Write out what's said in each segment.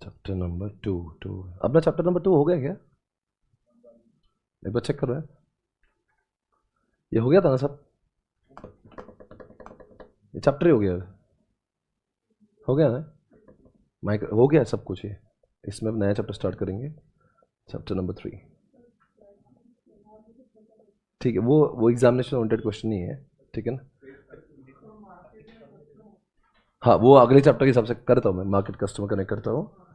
Chapter number 2 अपना chapter number 2 हो गया क्या? एक बार चेक करो यार, ये हो गया था ना सब? ये चैप्टर ही हो गया ना? माइक हो गया सब कुछ। ये इसमें अब नया चैप्टर स्टार्ट करेंगे, चैप्टर नंबर 3। ठीक है, वो एग्जामिनेशन ओरिएंटेड क्वेश्चन नहीं है, ठीक है ना? हाँ, वो अगले चैप्टर के हिसाब से करता हूँ मैं, मार्केट कस्टमर कनेक्ट करता हूँ।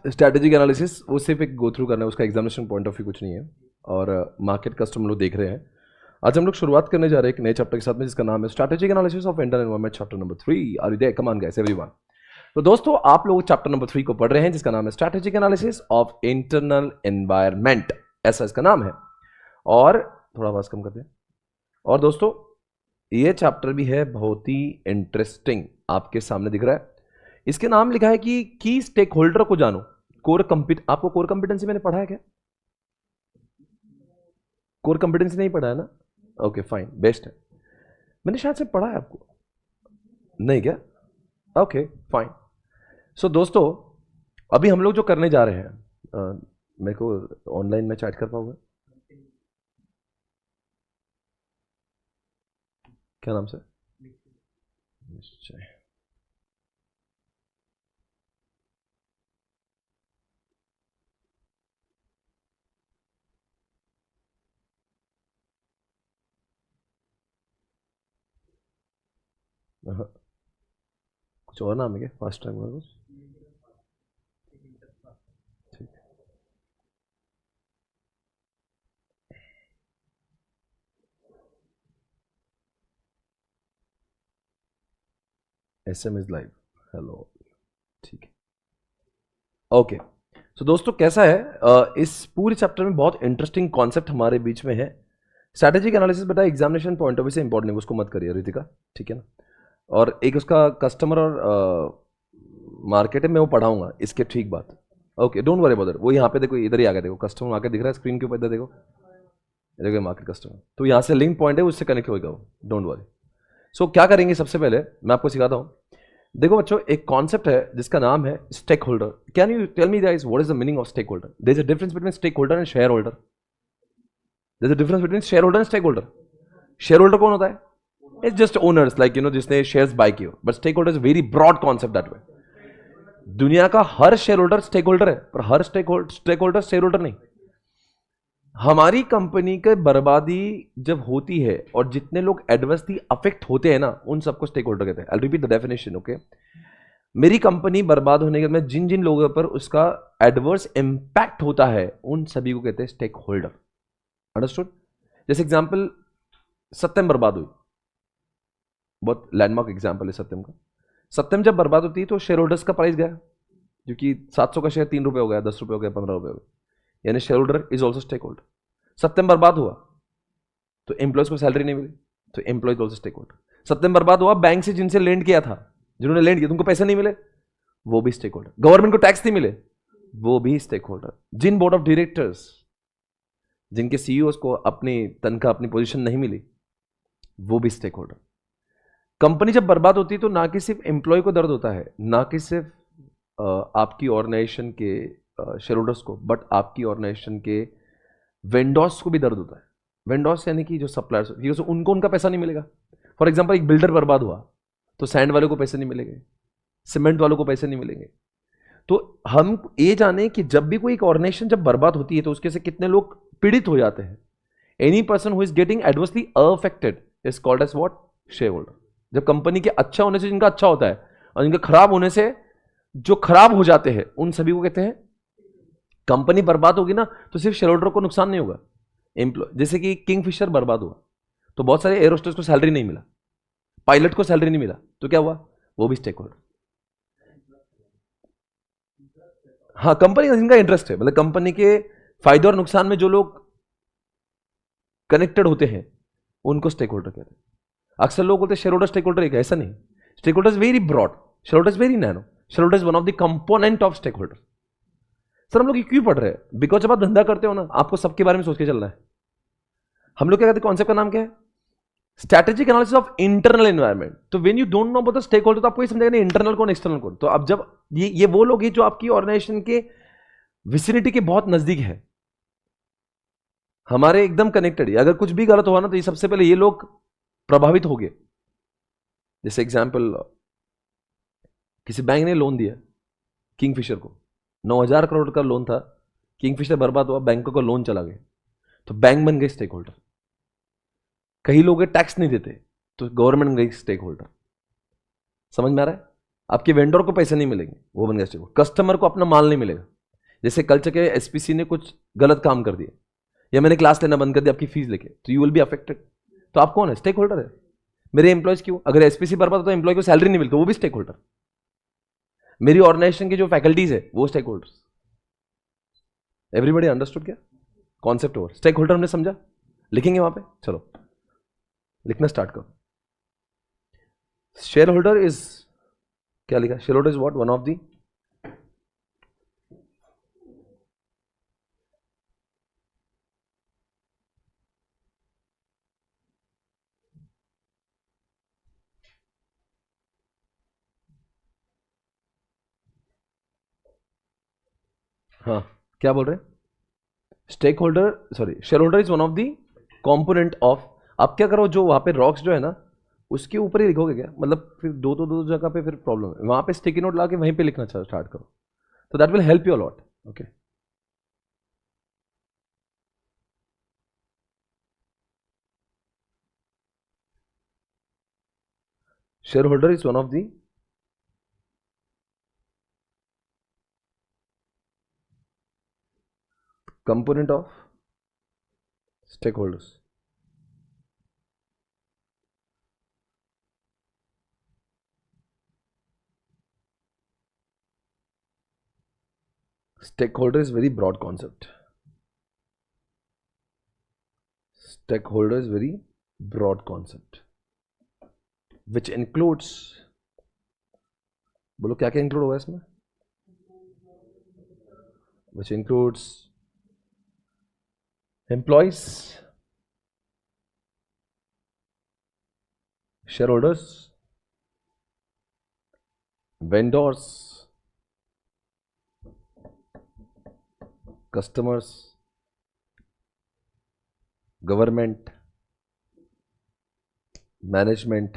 स्ट्रैटेजिक एनालिसिस वो सिर्फ एक गो थ्रू करना है, उसका एग्जामिनेशन पॉइंट ऑफ व्यू कुछ नहीं है। और मार्केट कस्टमर लोग देख रहे हैं। आज हम लोग शुरुआत करने जा रहे हैं एक नए चैप्टर के साथ में, जिसका नाम है strategic analysis of internal environment, chapter number 3। Are you there? Come on guys everyone. तो दोस्तों, आप लोग चैप्टर नंबर 3 को पढ़ रहे हैं, जिसका नाम है strategic analysis of internal environment, ऐसा इसका नाम है। और थोड़ा आवाज कम कर दें। और दोस्तों, ये चैप्टर भी है बहुत ही इंटरेस्टिंग, आपके सामने दिख रहा है। इसके नाम लिखा है कि की स्टेक होल्डर को जानो। आपको कोर कंपिटेंसी मैंने पढ़ा है क्या? कोर कंपिटेंसी नहीं पढ़ा है ना? ओके फाइन, बेस्ट है। मैंने शायद से पढ़ा है आपको, नहीं क्या? Okay fine. सो दोस्तों, अभी हम लोग जो करने जा रहे हैं, मेरे को ऑनलाइन में चैट कर पाऊंगा? क्या नाम से? निश्चय। कुछ और नाम है क्या? फर्स्ट टाइम कुछ? ठीक। SM is live. हेलो। ठीक है, ओके। सो दोस्तों, कैसा है, इस पूरे चैप्टर में बहुत इंटरेस्टिंग कॉन्सेप्ट हमारे बीच में है। स्ट्रैटेजिक एनालिसिस बेटा एग्जामिनेशन पॉइंट ऑफ व्यू से इंपॉर्टेंट है, उसको मत करिए रितिका, ठीक है ना? और एक उसका कस्टमर और मार्केट है, मैं वो पढ़ाऊंगा इसके, ठीक बात। Okay, don't worry about that. वो यहाँ पे देखो, इधर ही आ गया, देखो कस्टमर मार्केट दिख रहा है स्क्रीन के ऊपर, इधर देखो, देखो मार्केट कस्टमर। तो यहाँ से लिंक पॉइंट है, उससे कनेक्ट होगा वो, डोंट वरी। सो क्या करेंगे, सबसे पहले मैं आपको सिखाता हूँ। देखो बच्चों, एक कॉन्सेप्ट है जिसका नाम है stake holder. Can you tell me guys what is the meaning of stake holder? There is a difference between stake holder and share holder. There is a difference between share holder and stake holder. Share holder कौन होता है? It's just owners, like you know, जिसने shares buy किए। But stake holder is very broad concept that way. दुनिया का हर share holder stake holder है, पर हर स्टेक होल्डर शेयर होल्डर नहीं। हमारी कंपनी की बर्बादी जब होती है और जितने लोग एडवर्सली अफेक्ट होते हैं ना, उन सबको स्टेक होल्डर कहते हैं। I repeat the definition, okay? मेरी कंपनी बर्बाद होने के बाद जिन जिन लोगों पर उसका एडवर्स इंपैक्ट होता है, उन सभी को कहते हैं स्टेक होल्डर। अंडरस्टूड? जैसे एग्जांपल, सत्यम बर्बाद हुई, बहुत लैंडमार्क एग्जांपल है सत्यम का। सत्यम जब बर्बाद होती है तो शेयर होल्डर्स का प्राइस गया, क्योंकि 700 का शेयर 3 रुपए हो गया, 10 रुपए हो गया, 15 रुपए हो गया, यानी share holder is also stakeholder. Satyam बर्बाद हुआ तो एम्प्लॉयज को सैलरी नहीं मिली, तो employees also stakeholder. Satyam बर्बाद हुआ, बैंक से जिनसे लेंड किया था, जिन्होंने लेंड किया, तुमको पैसे नहीं मिले, वो भी स्टेक होल्डर। गवर्नमेंट को टैक्स नहीं मिले, वो भी स्टेक होल्डर। जिन बोर्ड ऑफ डायरेक्टर्स, जिनके सीईओ को अपनी तनख्वाह, अपनी पोजीशन नहीं मिली, वो भी स्टेक होल्डर। कंपनी जब बर्बाद होती है तो ना कि सिर्फ एम्प्लॉय को दर्द होता है, ना कि सिर्फ आपकी ऑर्गेनाइजेशन के शेयर होल्डर्स को, बट आपकी ऑर्गेनाइजेशन के वेंडर्स को भी दर्द होता है। वेंडर्स यानी कि जो सप्लायर्स, क्योंकि उनको उनका पैसा नहीं मिलेगा। फॉर एग्जांपल, एक बिल्डर बर्बाद हुआ तो सैंड वालों को पैसे नहीं मिलेंगे, सीमेंट वालों को पैसे नहीं मिलेंगे। तो हम ये जाने कि जब भी कोई एक ऑर्गेनाइजेशन जब बर्बाद होती है तो उसके से कितने लोग पीड़ित हो जाते हैं। Any person who is getting adversely affected is called as what? Share holder. जब कंपनी के अच्छा होने से जिनका अच्छा होता है और जिनका खराब होने से जो खराब हो जाते हैं, उन सभी को कहते हैं। कंपनी बर्बाद होगी ना तो सिर्फ शेयर होल्डर को नुकसान नहीं होगा, एम्प्लॉय। जैसे कि किंगफिशर बर्बाद हुआ तो बहुत सारे एरोस्टेस को सैलरी नहीं मिला, पायलट को सैलरी नहीं मिला, तो क्या हुआ? वो भी स्टेक होल्डर। हाँ, कंपनी का जिनका इंटरेस्ट है, मतलब कंपनी के फायदे और नुकसान में जो लोग कनेक्टेड होते हैं, उनको स्टेक होल्डर कहते हैं। अक्सर लोग बोलते हैं शेयर होल्डर स्टेक होल्डर एक, ऐसा नहीं। Stake holder is very broad, share holder is very nano. Share holder is one of the component of stake holder. Sir हम लोग ये क्यों पढ़ रहे हैं? बिकॉज जब आप धंधा करते हो ना, आपको सबके बारे में सोच के चलना है। हम लोग क्या कहते हैं, कॉन्सेप्ट का नाम क्या है? Strategic analysis of internal environment. तो when you don't know about the stake holder, तो आपको ये समझेगा नहीं इंटरनल कौन एक्सटर्नल कौन। तो अब जब ये वो लोग हैं जो आपकी ऑर्गेनाइजेशन के विसिनिटी के बहुत नजदीक है, हमारे एकदम कनेक्टेड है। अगर कुछ भी गलत हुआ ना तो ये सबसे पहले ये लोग प्रभावित हो गए। जैसे एग्जाम्पल, किसी बैंक ने लोन दिया किंगफिशर को, 9,000 करोड़ का लोन था, किंगफिशर बर्बाद हुआ, बैंकों का लोन चला गया, तो बैंक बन गए स्टेक होल्डर। कई लोग टैक्स नहीं देते तो गवर्नमेंट बन गई स्टेक होल्डर। समझ में आ रहा है? आपके वेंडर को पैसे नहीं मिलेंगे, वो बन गया स्टेक होल्डर। कस्टमर को अपना माल नहीं मिलेगा। जैसे कल के एसपीसी ने कुछ गलत काम कर दिया, या मैंने क्लास लेना बंद कर दिया आपकी फीस लेके, तो यू विल बी अफेक्टेड। तो आप कौन है? स्टेक होल्डर है। मेरे एम्प्लॉयज क्यों? अगर एसपीसी बर्बाद हो तो एम्प्लॉय को सैलरी नहीं मिलती, वो भी स्टेक होल्डर। मेरी ऑर्गेनाइजेशन की जो फैकल्टीज है वो स्टेक होल्डर्स। एवरीबडी अंडरस्टूड क्या कॉन्सेप्ट? ओवर स्टेक होल्डर हमने समझा, लिखेंगे वहां पे। चलो लिखना स्टार्ट करो। शेयर होल्डर इज, क्या लिखा? Share holder is what? One of the हाँ क्या बोल रहे हैं? Stake holder, sorry, share holder is one of the component of. आप क्या करो, जो वहां पे रॉक्स जो है ना उसके ऊपर ही लिखोगे क्या? मतलब फिर दो जगह पे फिर प्रॉब्लम है। वहां पे स्टिकी नोट ला के वहीं पे लिखना स्टार्ट करो, तो that will help you a lot. Okay, share holder is one of the component of stakeholders. Stakeholder is very broad concept. Stakeholder is very broad concept which includes, बोलो क्या क्या इंक्लूड होगा इसमें? which includes employees, shareholders, vendors, customers, government, management,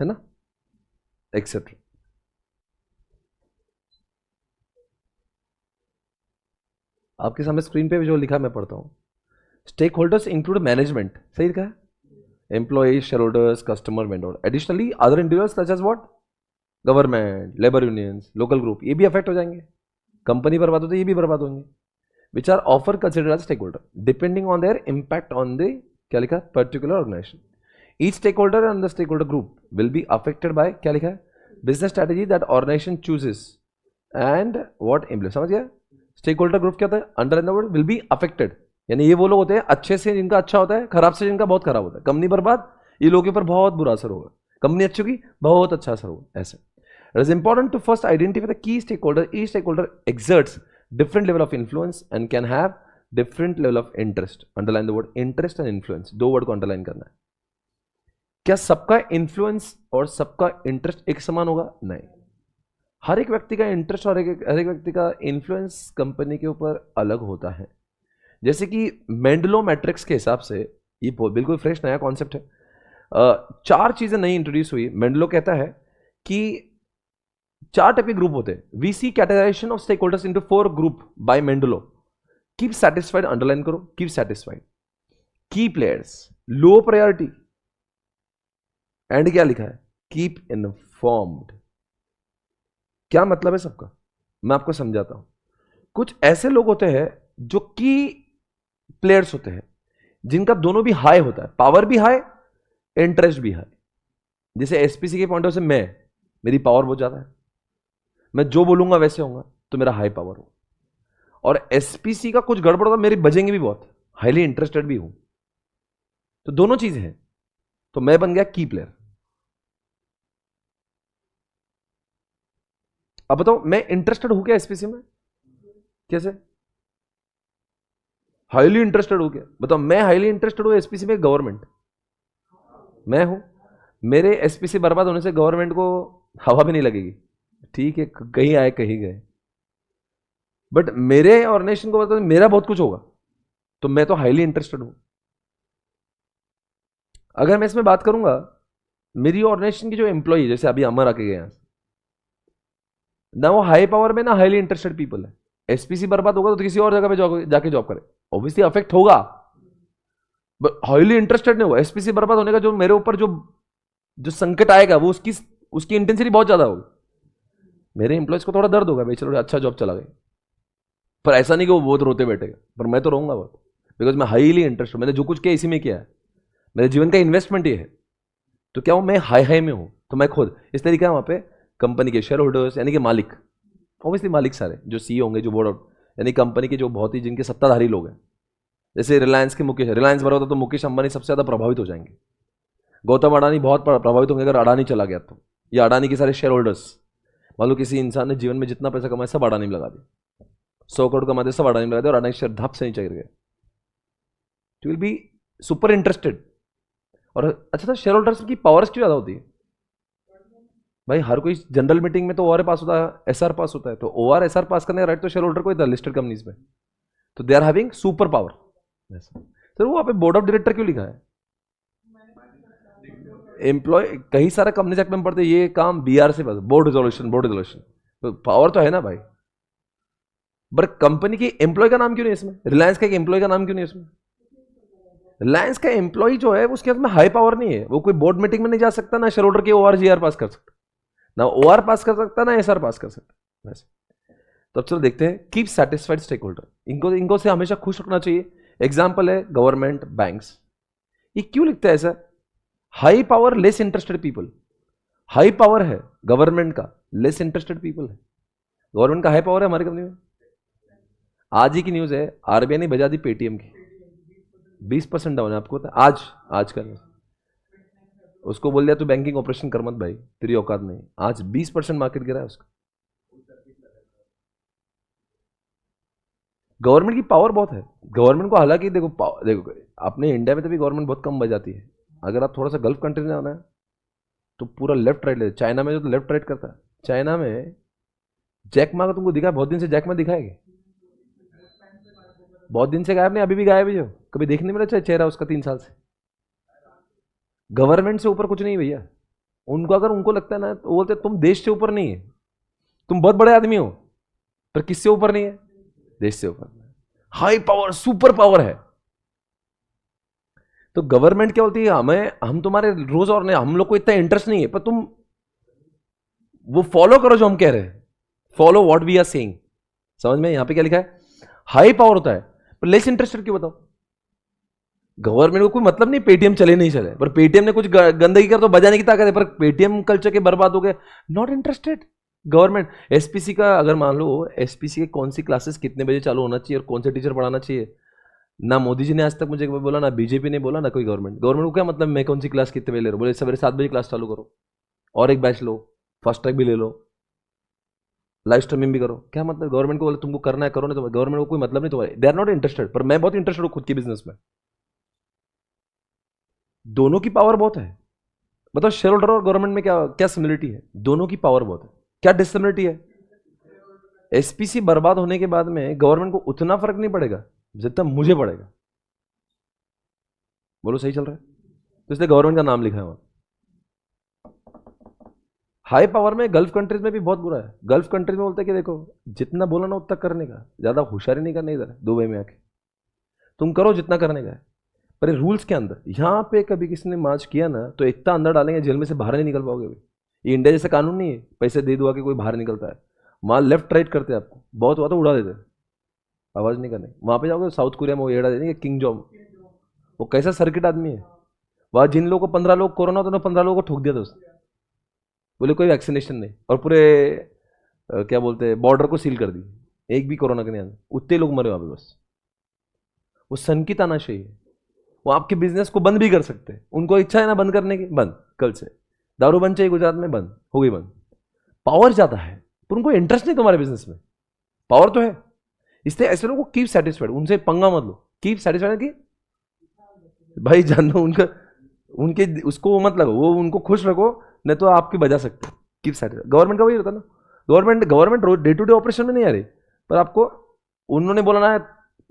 है ना, etcetera. आपके सामने screen पे जो लिखा मैं पढ़ता हूं। स्टेक होल्डर्स इंक्लूड मैनेजमेंट, सही लिखा है, employees, share holders, customer, vendor. Additionally other individuals such as what? Government, labour unions, local group, ये भी अफेक्ट हो जाएंगे। कंपनी बर्बाद हो तो ये भी बर्बाद होंगे। Which are offer considered as stake holder depending on their impact on the, क्या लिखा, particular organisation. Each stake holder and the stake holder group will be affected by, क्या लिखा है, business strategy that organisation chooses and what implement. समझ गया? Stake holder group क्या होता है? Underline the word will be affected, यानी ये वो लोग होते हैं अच्छे से जिनका अच्छा होता है, खराब से जिनका बहुत खराब होता है। कंपनी बर्बाद, ये लोगों के ऊपर बहुत बुरा असर होगा। कंपनी अच्छी होगी, बहुत अच्छा असर होगा। ऐसे it is important to first identify the key stake holder. Each stake holder exerts different level of influence and can have different level of interest. Underline the word interest and influence, दो word को underline करना है। क्या सबका influence और सबका interest एक समान होगा? नहीं। हर एक व्यक्ति का इंटरेस्ट और हर एक व्यक्ति का इन्फ्लुएंस कंपनी के ऊपर अलग होता है। जैसे कि मेंडलो मैट्रिक्स के हिसाब से, ये बिल्कुल फ्रेश नया कॉन्सेप्ट है, चार चीजें नई इंट्रोड्यूस हुई। मेंडलो कहता है कि चार टाइप के ग्रुप होते हैं। We see categorization of stakeholders into 4 group by Mendelow. Keep satisfied, underline करो, keep satisfied, key players, low priority, and क्या लिखा है, कीप इन्फॉर्म्ड। क्या मतलब है सबका, मैं आपको समझाता हूं। कुछ ऐसे लोग होते हैं जो की प्लेयर्स होते हैं, जिनका दोनों भी हाई होता है, पावर भी हाई, इंटरेस्ट भी हाई। जैसे एसपीसी के पॉइंट ऑफ से मैं, मेरी पावर बहुत ज्यादा है, मैं जो बोलूंगा वैसे होगा, तो मेरा हाई पावर हो। और एसपीसी का कुछ गड़बड़ होगा, मेरी बजेंगे भी बहुत, हाईली इंटरेस्टेड भी हूं। तो दोनों चीजें हैं, तो मैं बन गया की प्लेयर। अब बताओ मैं इंटरेस्टेड हूं क्या एसपीसी में? कैसे? हाईली इंटरेस्टेड हो क्या? बताओ, मैं हाईली इंटरेस्टेड हूँ एसपीसी में, गवर्नमेंट मैं हूं। मेरे एसपीसी बर्बाद होने से गवर्नमेंट को हवा भी नहीं लगेगी, ठीक है, कहीं आए कहीं गए। बट मेरे ऑर्गेनाइजेशन को बताओ मेरा बहुत कुछ होगा, तो मैं तो हाईली इंटरेस्टेड हूं। अगर मैं इसमें बात करूंगा, मेरी ऑर्गेनाइजेशन की जो एम्प्लॉय, जैसे अभी अमर आके गए हैं, ना वो हाई पावर में ना हाईली इंटरेस्टेड पीपल है। एसपीसी बर्बाद होगा तो किसी और जगह पे जाके जॉब करे, ऑब्वियसली अफेक्ट होगा, बट हाईली इंटरेस्टेड नहीं होगा। एसपीसी बर्बाद होने का जो मेरे ऊपर जो जो संकट आएगा, वो उसकी उसकी इंटेंसिटी बहुत ज्यादा होगी। मेरे एम्प्लॉयज को थोड़ा दर्द होगा, भाई चलो अच्छा जॉब चला गया, पर ऐसा नहीं कि वो बहुत रोते बैठेगा, पर मैं तो रहूंगा बहुत, बिकॉज मैं हाईली इंटरेस्टेड, मैंने जो कुछ किया इसी में किया है, मेरे जीवन का इन्वेस्टमेंट ये है। तो क्या हूं मैं हाई हाई में हूं, तो मैं खुद इस तरीके वहां पे कंपनी के शेयर होल्डर्स यानी कि मालिक, ऑब्वियसली मालिक सारे जो सी होंगे, जो बोर्ड ऑफ यानी कंपनी के जो बहुत ही जिनके सत्ताधारी लोग हैं, जैसे रिलायंस के मुकेश, रिलायंस बड़ा होता तो मुकेश अंबानी सबसे ज्यादा प्रभावित हो जाएंगे, गौतम अडानी बहुत प्रभावित होंगे अगर अडानी चला गया तो, या अडानी के सारे शेयर होल्डर्स। मान लो किसी इंसान ने जीवन में जितना पैसा कमाया सब अडानी में लगा दिया, 100 करोड़ कमाते सब अडानी में लगा दिया, और अडानी शेयर धप से नीचे गिर गए, two will be super interested. और अच्छा था, शेयर होल्डर्स की पावर्स क्यों ज्यादा होती है? भाई हर कोई जनरल मीटिंग में तो ओआर पास होता है, एसआर पास होता है, तो ओआर एसआर पास करने का राइट तो शेयर होल्डर को ही था लिस्टेड कंपनीज में, तो they are having super power. सर वो पे बोर्ड ऑफ डायरेक्टर क्यों लिखा है? एम्प्लॉय कई सारे कंपनी एक्ट में पढ़ते, ये काम बीआर से, बोर्ड रिजोल्यूशन, बोर्ड रिजोल्यूशन, तो पावर तो है ना भाई। पर कंपनी की एम्प्लॉय का नाम क्यों नहीं इसमें? रिलायंस का एक एम्प्लॉय का नाम क्यों नहीं इसमें? रिलायंस का एम्प्लॉय जो है उसके अंदर हाई पावर नहीं है, वो कोई बोर्ड मीटिंग में नहीं जा सकता, ना शेयर होल्डर के ओआर जीआर पास कर सकता, ना ओआर पास कर सकता, ना एसआर पास कर सकता। वैसे तो अब चलो देखते हैं, कीप सेटिस्फाइड स्टेक होल्डर, इनको इनको से हमेशा खुश रखना चाहिए। एग्जाम्पल है गवर्नमेंट, बैंक्स। ये क्यों लिखता है ऐसा? High power less interested people, high power है गवर्नमेंट का, लेस इंटरेस्टेड पीपल है। गवर्नमेंट का हाई पावर है हमारी कंपनी में। आज ही की न्यूज है, आरबीआई ने बजा दी पेटीएम की, 20% डाउन है, आपको पता है? आज का उसको बोल दिया तू बैंकिंग ऑपरेशन कर मत भाई, तेरी औकात नहीं। आज 20% मार्केट गिरा है उसका। गवर्नमेंट की पावर बहुत है, गवर्नमेंट को हालांकि देखो देखो अपने इंडिया में तो भी गवर्नमेंट बहुत कम बजाती है। अगर आप थोड़ा सा गल्फ कंट्री में आना है तो पूरा लेफ्ट राइट ले, चाइना में जो तो लेफ्ट राइट करता है, चाइना में जैक मा का तुमको दिखा, बहुत दिन से जैक मा दिखाएगी, बहुत दिन से गायब नहीं, अभी भी गायब है, जो कभी देखने में मिला चेहरा उसका 3 साल से। गवर्नमेंट से ऊपर कुछ नहीं भैया, उनको अगर उनको लगता है ना तो बोलते तुम देश से ऊपर नहीं है, तुम बहुत बड़े आदमी हो, पर किससे ऊपर नहीं है? देश से ऊपर। हाई पावर, सुपर पावर है। तो गवर्नमेंट क्या बोलती है, हमें, हम तुम्हारे रोज और नहीं, हम लोग को इतना इंटरेस्ट नहीं है, पर तुम वो फॉलो करो जो हम कह रहे हैं, follow what we are saying. समझ में? यहां पे क्या लिखा है? हाई पावर होता है पर लेस इंटरेस्टेड क्यों? बताओ। गवर्नमेंट को कोई मतलब नहीं पेटीएम चले नहीं चले, पर पेटीएम ने कुछ गंदगी कर तो बजाने की ताकत है, पर पेटीएम कल्चर के बर्बाद हो गए, नॉट इंटरेस्टेड गवर्नमेंट। एसपीसी का अगर मान लो, एसपीसी के कौन सी क्लासेस कितने बजे चालू होना चाहिए और कौन से टीचर पढ़ाना चाहिए, ना मोदी जी ने आज तक मुझे बोला, ना बीजेपी ने बोला, ना कोई गवर्नमेंट। गवर्नमेंट को क्या मतलब मैं कौन सी क्लास कितने बजे ले रहा हूँ? बोले सवेरे 7 बजे क्लास चालू करो और एक बैच लो, फास्ट ट्रैक भी ले लो, लाइव स्ट्रीमिंग भी करो। क्या मतलब? गवर्नमेंट को बोले तुमको करना है करो, नहीं तो गवर्नमेंट को कोई मतलब नहीं तुम्हारे, दे आर नॉट इंटरेस्टेड। पर मैं बहुत इंटरेस्टेड हूँ खुद के बिजनेस में। दोनों की पावर बहुत है। बताओ शेयर होल्डर और गवर्नमेंट में क्या क्या सिमिलरिटी है? दोनों की पावर बहुत है, क्या डिससिमिलरिटी है? एसपीसी बर्बाद होने के बाद में गवर्नमेंट को उतना फर्क नहीं पड़ेगा जितना मुझे पड़ेगा। बोलो सही चल रहा है? तो इसलिए गवर्नमेंट का नाम लिखा है वहां। हाई पावर में गल्फ कंट्रीज में भी बहुत बुरा है। गल्फ कंट्रीज में बोलते हैं कि देखो जितना बोला ना उतना करने का, ज्यादा होशियारी नहीं करने, इधर दुबई में आके तुम करो जितना करने का है, पर रूल्स के अंदर। यहां पे कभी किसी ने मार्च किया ना तो इतना अंदर डालेंगे जेल में से बाहर नहीं निकल पाओगे। ये इंडिया जैसा कानून नहीं है पैसे दे दो के कोई बाहर निकलता है। वहां लेफ्ट राइट करते हैं, आपको बहुत हुआ तो उड़ा देते, आवाज नहीं करने। वहां पे जाओगे साउथ कोरिया में वो एड़ा देंगे किंग जॉब, वो कैसा सर्किट आदमी है। वहां जिन लोगों को 15 लोग कोरोना, तो 15 लोगों को ठोक दिया था उसने, बोले कोई वैक्सीनेशन नहीं, और पूरे क्या बोलते हैं बॉर्डर को सील कर दी, एक भी कोरोना के नहीं आने, उतने लोग मरे वहां पे बस। वो सन की तानाशाही है। वो आपके बिजनेस को बंद भी कर सकते हैं, उनको इच्छा है ना बंद करने की, बंद कल से। दारू बंद चाहिए गुजरात में, बंद हो गई बंद। पावर ज्यादा है पर उनको इंटरेस्ट नहीं तुम्हारे बिजनेस में, पावर तो है। इसलिए ऐसे लोगों को कीप सेटिस्फाइड, उनसे पंगा मत लो। कीप सेटिस्फाइड की भाई जानो उनका उनके उसको मत लगो, वो उनको खुश रखो, नहीं तो आपकी बजा सकते हैं। कीप सेटिस्फाइड गवर्नमेंट का वही होता है ना, government day to day operation में नहीं आ रही, पर आपको उन्होंने बोला ना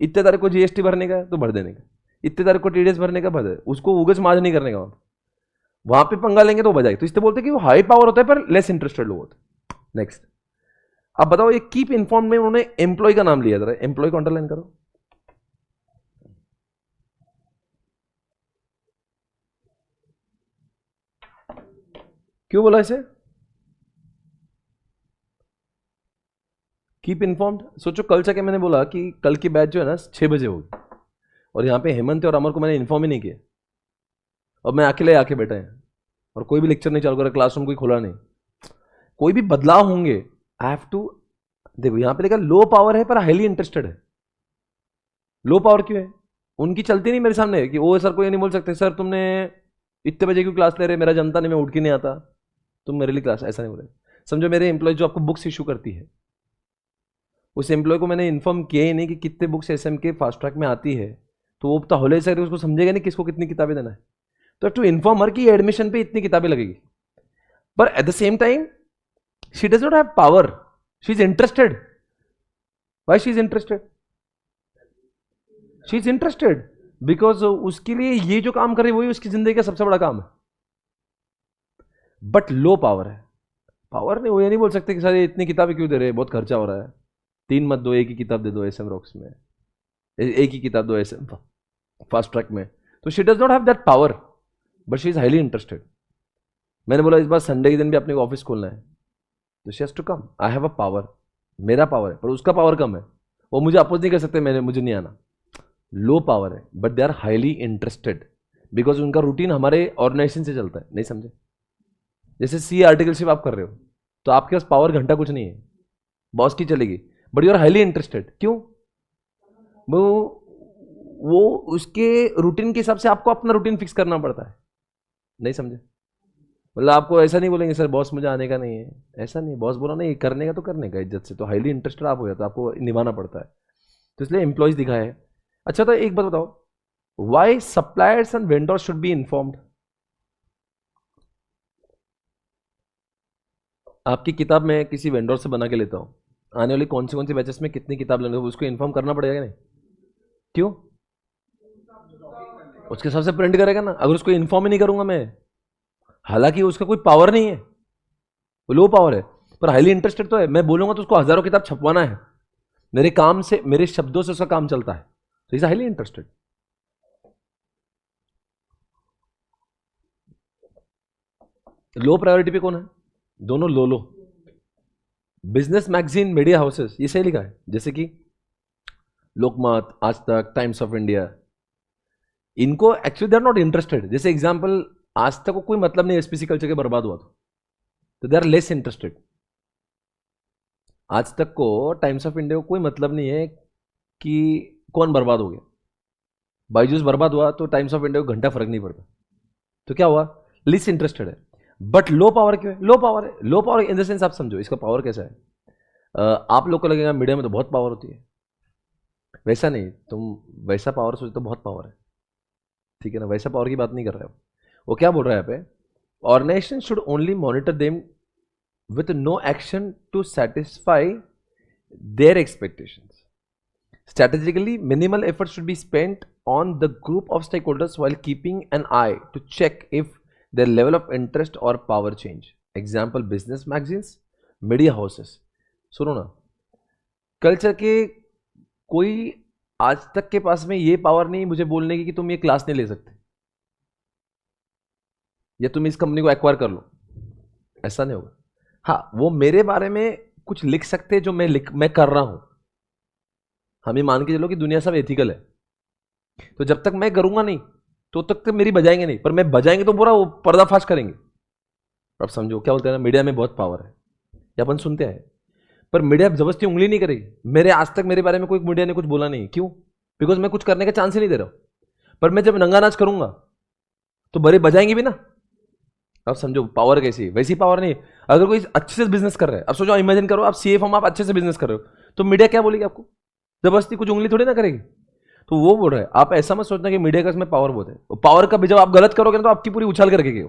इतने तारीख को जीएसटी भरने का है तो भर देने का, इतने तारीख को टीडीएस भरने का भर दे, उसको उगच माज नहीं करने का, वहां पे पंगा लेंगे तो बजाए, तो इसलिए बोलते हैं कि वो हाई पावर होता है पर लेस इंटरेस्टेड लोग होते हैं। नेक्स्ट, अब बताओ ये कीप इन्फॉर्म में उन्होंने एम्प्लॉय का नाम लिया, जरा एम्प्लॉय को अंडरलाइन करो। क्यों बोला इसे कीप इन्फॉर्म्ड? सोचो कल से मैंने बोला कि कल की बैच जो है ना 6 बजे होगी, और यहाँ पे हेमंत और अमर को मैंने इन्फॉर्म ही नहीं किया, और मैं अकेले आके बैठे हैं और कोई भी लेक्चर नहीं चालू करा, क्लासरूम कोई खोला नहीं, कोई भी बदलाव होंगे आई हैव टू, देखो यहाँ पे देखा लो पावर है पर हाईली इंटरेस्टेड है। लो पावर क्यों है? उनकी चलती नहीं मेरे सामने कि ओ सर को ये नहीं बोल सकते सर तुमने इतने बजे क्यों क्लास ले रहे, मेरा जनता नहीं, मैं उठ के नहीं आता, तुम मेरे लिए क्लास, ऐसा नहीं बोले। समझो मेरे एम्प्लॉय जो आपको बुक्स इशू करती है, उस एम्प्लॉय को मैंने इन्फॉर्म किया ही नहीं कि कितने बुक्स एसएम के फास्ट ट्रैक में आती है, तो वो तो होले सर उसको समझेगा नहीं किसको कितनी किताबें देना है, तो टू इन्फॉर्म हर कि एडमिशन पे इतनी किताबें लगेगी, पर at the same time she does not have power, she is interested. Why she is interested? She is interested because उसके लिए ये जो काम कर रही है वही उसकी जिंदगी का सबसे बड़ा काम है, बट लो पावर है। पावर नहीं, वो ये नहीं बोल सकते कि सर ये इतनी किताबें क्यों दे रहे हैं, बहुत खर्चा हो रहा है, 3 मत दो, एक ही किताब दे दो एसएम रॉक्स में, एक ही किताब दो एसएम फास्ट ट्रैक में, तो she does not have that power, but she is highly interested. मैंने बोला इस बार संडे के दिन भी अपने को ऑफिस खोलना है, तो she has to come, I have a power, मेरा पावर है पर उसका पावर कम है, वो मुझे अपोज नहीं कर सकते, मैंने मुझे नहीं आना। लो पावर है but they are highly interested because उनका रूटीन हमारे ऑर्गेनाइजेशन से चलता है, नहीं समझे? जैसे सी आर्टिकलशिप आप कर रहे हो तो आपके पास पावर घंटा कुछ नहीं है, बॉस की चलेगी, but you are highly interested. क्यों? वो उसके रूटीन के हिसाब से आपको अपना रूटीन फिक्स करना पड़ता है, नहीं समझे? मतलब आपको ऐसा नहीं बोलेंगे सर बॉस मुझे आने का नहीं है, ऐसा नहीं, बॉस बोला नहीं करने का तो करने का इज्जत से, तो हाईली इंटरेस्टेड आप हो जाता, आपको निभाना पड़ता है, तो इसलिए एम्प्लॉयज दिखाए है। अच्छा तो एक बात बताओ, why suppliers and vendors should be informed? आपकी किताब मैं किसी वेंडर से बना के लेता हूँ, आने वाली कौन सी बैचेस में कितनी किताब लेने, उसको इन्फॉर्म करना पड़ेगा नहीं? क्यों? उसके हिसाब से प्रिंट करेगा ना, अगर उसको इन्फॉर्म ही नहीं करूंगा मैं, हालांकि उसका कोई पावर नहीं है, वो लो पावर है पर हाईली इंटरेस्टेड तो है, मैं बोलूंगा तो उसको हजारों किताब छपवाना है, मेरे काम से, मेरे शब्दों से उसका काम चलता है, तो is highly interested. Low priority पे कौन है? दोनों low low. Business magazine, media houses, ये सही लिखा है, जैसे कि Lokmat, Aaj Tak, Times of India, इनको actually they are not interested. जैसे एग्जांपल आज तक को कोई मतलब नहीं एसपीसी कल्चर के बर्बाद हुआ तो दे आर लेस इंटरेस्टेड। आज तक को टाइम्स ऑफ इंडिया को कोई मतलब नहीं है कि कौन बर्बाद हो गया, बाईजूस बर्बाद हुआ तो टाइम्स ऑफ इंडिया को घंटा फर्क नहीं पड़ता, तो क्या हुआ? लिस्ट इंटरेस्टेड है। बट लो पावर क्यों है? लो पावर है, low power in the sense आप समझो इसका पावर कैसा है। आप लोग को लगेगा मीडिया में तो बहुत पावर होती है, वैसा नहीं, तुम वैसा पावर सोचते तो बहुत पावर है, ठीक है ना, वैसा पावर की बात नहीं कर रहे हो। वो क्या बोल रहा है यहाँ पे, organisation should only monitor them with no action to satisfy their expectations. Strategically, minimal effort should be spent on the group of stakeholders while keeping an eye to check if their level of interest or power change. Example, business magazines, media houses. सुनो ना, culture के कोई आज तक के पास में ये power नहीं मुझे बोलने की कि तुम ये क्लास नहीं ले सकते या तुम इस कंपनी को एक्वायर कर लो, ऐसा नहीं होगा। हाँ, वो मेरे बारे में कुछ लिख सकते हैं जो मैं कर रहा हूं, हम ये मान के चलो कि दुनिया सब एथिकल है, तो जब तक मैं करूंगा नहीं तो तक तो मेरी बजाएंगे नहीं, पर मैं बजाएंगे तो पूरा वो पर्दाफाश करेंगे। अब समझो क्या बोलते हैं ना, मीडिया में बहुत पावर है, ये अपन सुनते हैं, पर मीडिया जबरदस्ती उंगली नहीं करेगी। मेरे आज तक मेरे बारे में कोई मीडिया ने कुछ बोला नहीं, क्यों? बिकॉज मैं कुछ करने का चांस ही नहीं दे रहा हूं। पर मैं जब नंगा नाच करूंगा तो बड़े बजाएंगे भी ना। अब समझो पावर कैसी, वैसी पावर नहीं। अगर कोई अच्छे से बिजनेस कर रहा है, अब सोचो, इमेजिन करो आप सीए फॉर्म, आप अच्छे से बिजनेस कर रहे हो, तो मीडिया क्या बोलेगी आपको? जबरदस्ती कुछ उंगली थोड़ी ना करेगी। तो वो बोल रहा है, आप ऐसा मत सोचना कि मीडिया का इसमें पावर बहुत है। पावर का भी जब आप गलत करोगे ना तो आपकी पूरी उछाल कर रखेगी।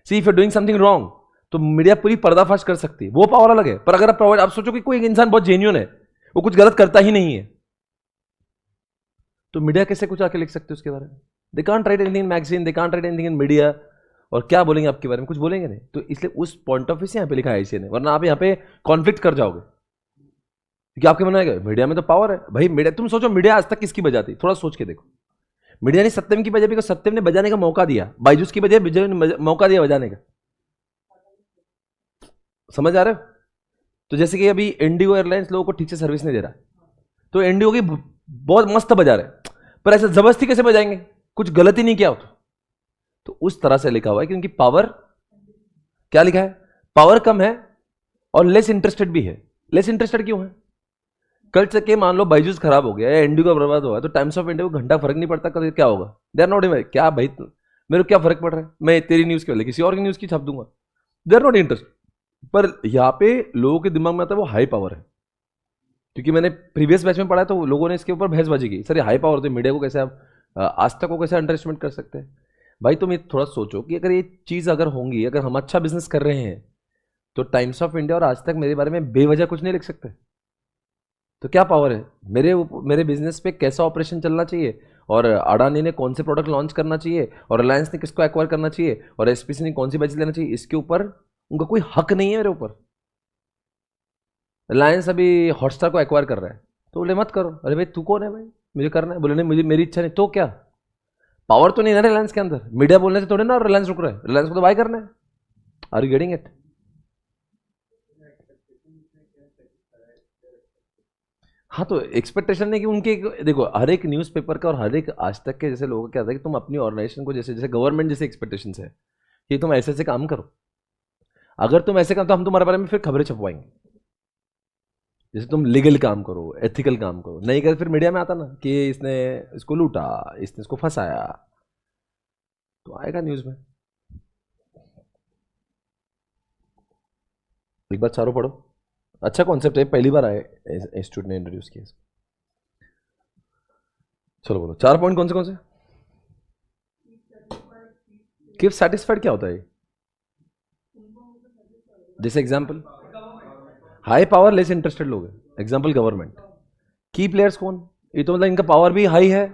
See if you doing something wrong तो मीडिया पूरी पर्दाफाश कर सकती है, वो पावर अलग है। पर अगर आप सोचो कि कोई इंसान बहुत जेन्युइन है, वो कुछ गलत करता ही नहीं है, तो मीडिया कैसे कुछ आके लिख सकते हो उसके बारे में? They can't right anything in magazine, they can't right anything in media. और क्या बोलेंगे आपके बारे में? कुछ बोलेंगे नहीं। तो इसलिए उस पॉइंट ऑफ व्यू से यहां पे लिखा है ICA ने, वरना आप यहां पे कॉन्फ्लिक्ट कर जाओगे। क्योंकि आपके मन में मीडिया में तो पावर है भाई। मीडिया, तुम सोचो मीडिया आज तक किसकी बजाती? थोड़ा सोच के देखो। मीडिया ने सत्यम की बजाय, बिकॉज सत्यम ने बजाने का मौका दिया। बाइजूस की बजाय विजय ने मौका दिया बजाने का। समझ आ रहे हो? तो जैसे कि अभी इंडिगो एयरलाइंस लोगों को ठीक से सर्विस नहीं दे रहा, तो इंडिगो की बहुत मस्त बजा रहे, पर ऐसे जबरदस्ती कैसे बजाएंगे? कुछ गलती नहीं किया हो तो उस तरह से लिखा हुआ है, क्योंकि पावर, क्या लिखा है? पावर कम है और लेस इंटरेस्टेड भी है। लेस इंटरेस्टेड क्यों है? कल से के मान लो बाइजूस खराब हो गया या इंडिगो बर्बाद हुआ, तो टाइम्स ऑफ इंडिया को घंटा फर्क नहीं पड़ता, कल क्या होगा? दे आर नॉट इवन, क्या भाई मेरे को क्या फर्क पड़ रहा है? मैं तेरी न्यूज के बदले किसी और की न्यूज की छाप दूंगा। They are not interest. पर यहां पे लोगों के दिमाग में आता है वो हाई पावर है। क्योंकि मैंने प्रीवियस बैच में पढ़ा है, तो लोगों ने इसके ऊपर बहसबाजी की, सर ये हाई पावर होती है, मीडिया को कैसे आप आज तक को कैसे अंडर एस्टिमेट कर सकते हैं? भाई तुम ये थोड़ा सोचो कि अगर ये चीज़ अगर होंगी, अगर हम अच्छा बिजनेस कर रहे हैं, तो टाइम्स ऑफ इंडिया और आज तक मेरे बारे में बेवजह कुछ नहीं लिख सकते। तो क्या पावर है? मेरे बिजनेस पे कैसा ऑपरेशन चलना चाहिए, और अडानी ने कौन से प्रोडक्ट लॉन्च करना चाहिए, और रिलायंस ने किसको एक्वायर करना चाहिए, और एसपीसी ने कौन सी बैच लेना चाहिए, इसके ऊपर उनका कोई हक नहीं है मेरे ऊपर। रिलायंस अभी हॉटस्टार को एक्वायर कर रहा है, तो बोले मत करो। अरे भाई तू कौन है भाई, मुझे करना है? बोले नहीं, मुझे मेरी इच्छा नहीं। तो क्या पावर तो नहीं है ना रिलायंस के अंदर? मीडिया बोलने से थोड़े ना रिलायंस रुक रहा है, रिलायंस को तो बाय करना है। Are you getting it? हाँ, तो एक्सपेक्टेशन नहीं कि उनके, देखो हर एक न्यूज़पेपर का और हर एक आज तक के जैसे लोगों का क्या था कि तुम अपनी ऑर्गेनाइजेशन को जैसे जैसे गवर्नमेंट जैसे एक्सपेक्टेशन है कि तुम ऐसे ऐसे काम करो। अगर तुम ऐसे काम, तो हम तुम्हारे बारे में फिर खबरें छपवाएंगे। जैसे तुम लीगल काम करो, एथिकल काम करो, नहीं कर फिर मीडिया में आता ना कि इसने इसको लूटा, इसने इसको फंसाया, तो आएगा न्यूज में। एक बार चारों पढ़ो, अच्छा कॉन्सेप्ट है, पहली बार आए इंस्टीट्यूट ने इंट्रोड्यूस किया। चलो बोलो, 4 पॉइंट कौन से? कीप सेटिस्फाइड क्या होता है? जैसे example, high power less interested लोग हैं, एग्जांपल गवर्नमेंट। की प्लेयर्स कौन? ये तो मतलब इनका पावर भी हाई है,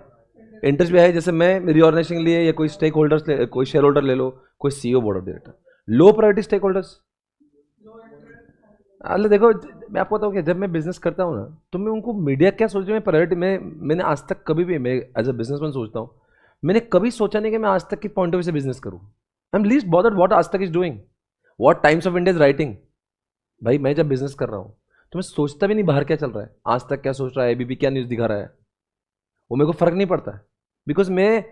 इंटरेस्ट भी है। जैसे मैं मेरी ऑर्गेनाइजेशन के लिए, या कोई स्टेक होल्डर्स, कोई शेयर होल्डर ले लो, कोई CEO, board of director. Low priority stake holders. अरे देखो, मैं आपको बताऊँ कि जब मैं बिजनेस करता हूँ ना, तो मैं उनको मीडिया क्या सोच रही है प्रायोरिटी में, मैंने आज तक कभी भी, मैं एज अ बिजनेसमैन सोचता हूँ, मैंने कभी सोचा नहीं कि मैं आज तक की पॉइंट ऑफ व्यू से बिजनेस करूँ। I am least bothered what आज तक is doing, what times of India is writing. भाई मैं जब बिजनेस कर रहा हूँ तो मैं सोचता भी नहीं बाहर क्या चल रहा है, आज तक क्या सोच रहा है, एबीपी क्या न्यूज़ दिखा रहा है, वो मेरे को फर्क नहीं पड़ता है। बिकॉज मैं,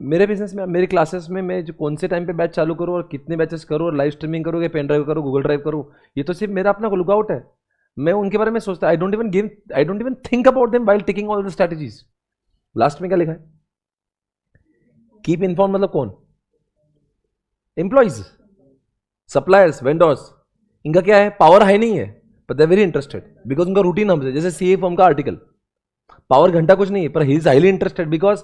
मेरे बिजनेस में, मेरी क्लासेस में मैं जो कौन से टाइम पे बैच चालू करूँ और कितने बैचेस करूँ और लाइव स्ट्रीमिंग करूँ या पेन ड्राइव करूँ, गूगल ड्राइव करूँ, ये तो सिर्फ मेरा अपना लुकआउट है। मैं उनके बारे में सोचता, I don't even think about them while taking all the strategies. Last में क्या लिखा है? कीप इन्फॉर्म मतलब कौन? Employees, suppliers, vendors. इनका क्या है? पावर हाई नहीं है, but they very interested because उनका रूटीन हमसे, जैसे सीए फॉर्म का आर्टिकल, पावर घंटा कुछ नहीं है, पर he is highly interested because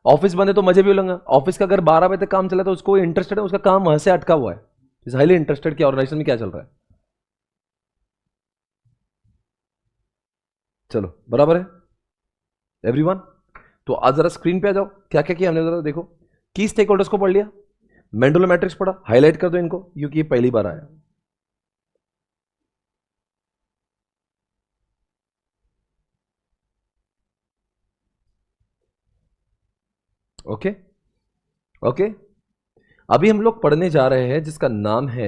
office बंद है तो मजे भी उलंगा। ऑफिस का अगर 12 बजे तक काम चला तो उसको इंटरेस्टेड है, उसका काम वहां से अटका हुआ है, इज हाईली इंटरेस्टेड कि ऑर्गेनाइजेशन में क्या चल रहा है। चलो बराबर है एवरीवन? तो आज जरा स्क्रीन पे आ जाओ, क्या क्या किया हमने जरा देखो। की स्टेक होल्डर्स को पढ़ लिया, मेंडुला मैट्रिक्स पढ़ा, हाईलाइट कर दो इनको क्योंकि ये पहली बार आया। Okay okay. अभी हम लोग पढ़ने जा रहे हैं जिसका नाम है,